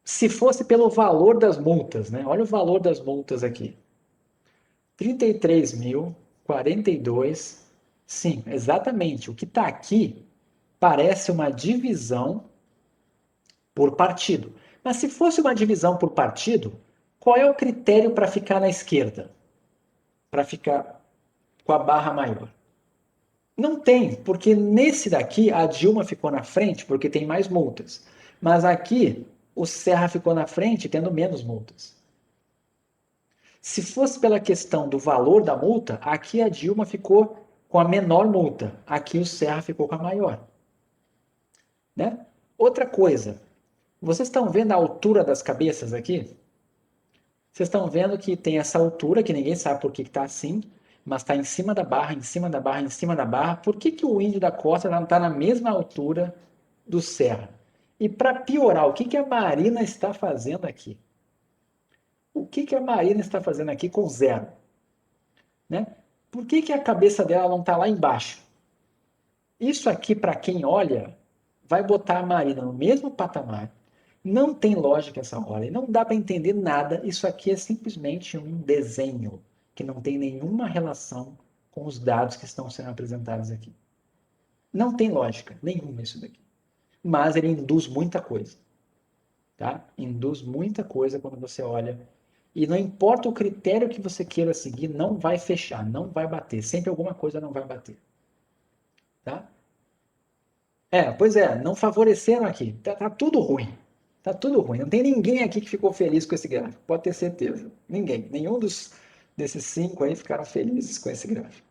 Se fosse pelo valor das multas, né? Olha o valor das multas aqui. 33 mil, 42. Sim, exatamente. O que está aqui parece uma divisão por partido. Mas se fosse uma divisão por partido, qual é o critério para ficar na esquerda? Para ficar com a barra maior? Não tem, porque nesse daqui a Dilma ficou na frente porque tem mais multas. Mas aqui o Serra ficou na frente tendo menos multas. Se fosse pela questão do valor da multa, aqui a Dilma ficou com a menor multa, aqui o Serra ficou com a maior. Né? Outra coisa, vocês estão vendo a altura das cabeças aqui? Vocês estão vendo que tem essa altura, que ninguém sabe por que está assim, mas está em cima da barra, em cima da barra, em cima da barra. Por que que o Índio da Costa não está na mesma altura do Serra? E para piorar, o que que a Marina está fazendo aqui? O que que a Marina está fazendo aqui com zero? Né? Por que que a cabeça dela não está lá embaixo? Isso aqui, para quem olha, vai botar a Marina no mesmo patamar. Não tem lógica essa ordem, não dá para entender nada. Isso aqui é simplesmente um desenho que não tem nenhuma relação com os dados que estão sendo apresentados aqui. Não tem lógica nenhuma isso daqui. Mas ele induz muita coisa. Tá? Induz muita coisa quando você olha. E não importa o critério que você queira seguir, não vai fechar, não vai bater. Sempre alguma coisa não vai bater. Tá? Pois é, não favoreceram aqui. Tá tudo ruim. Tá tudo ruim. Não tem ninguém aqui que ficou feliz com esse gráfico. Pode ter certeza. Ninguém. Nenhum desses 5 aí ficaram felizes com esse gráfico.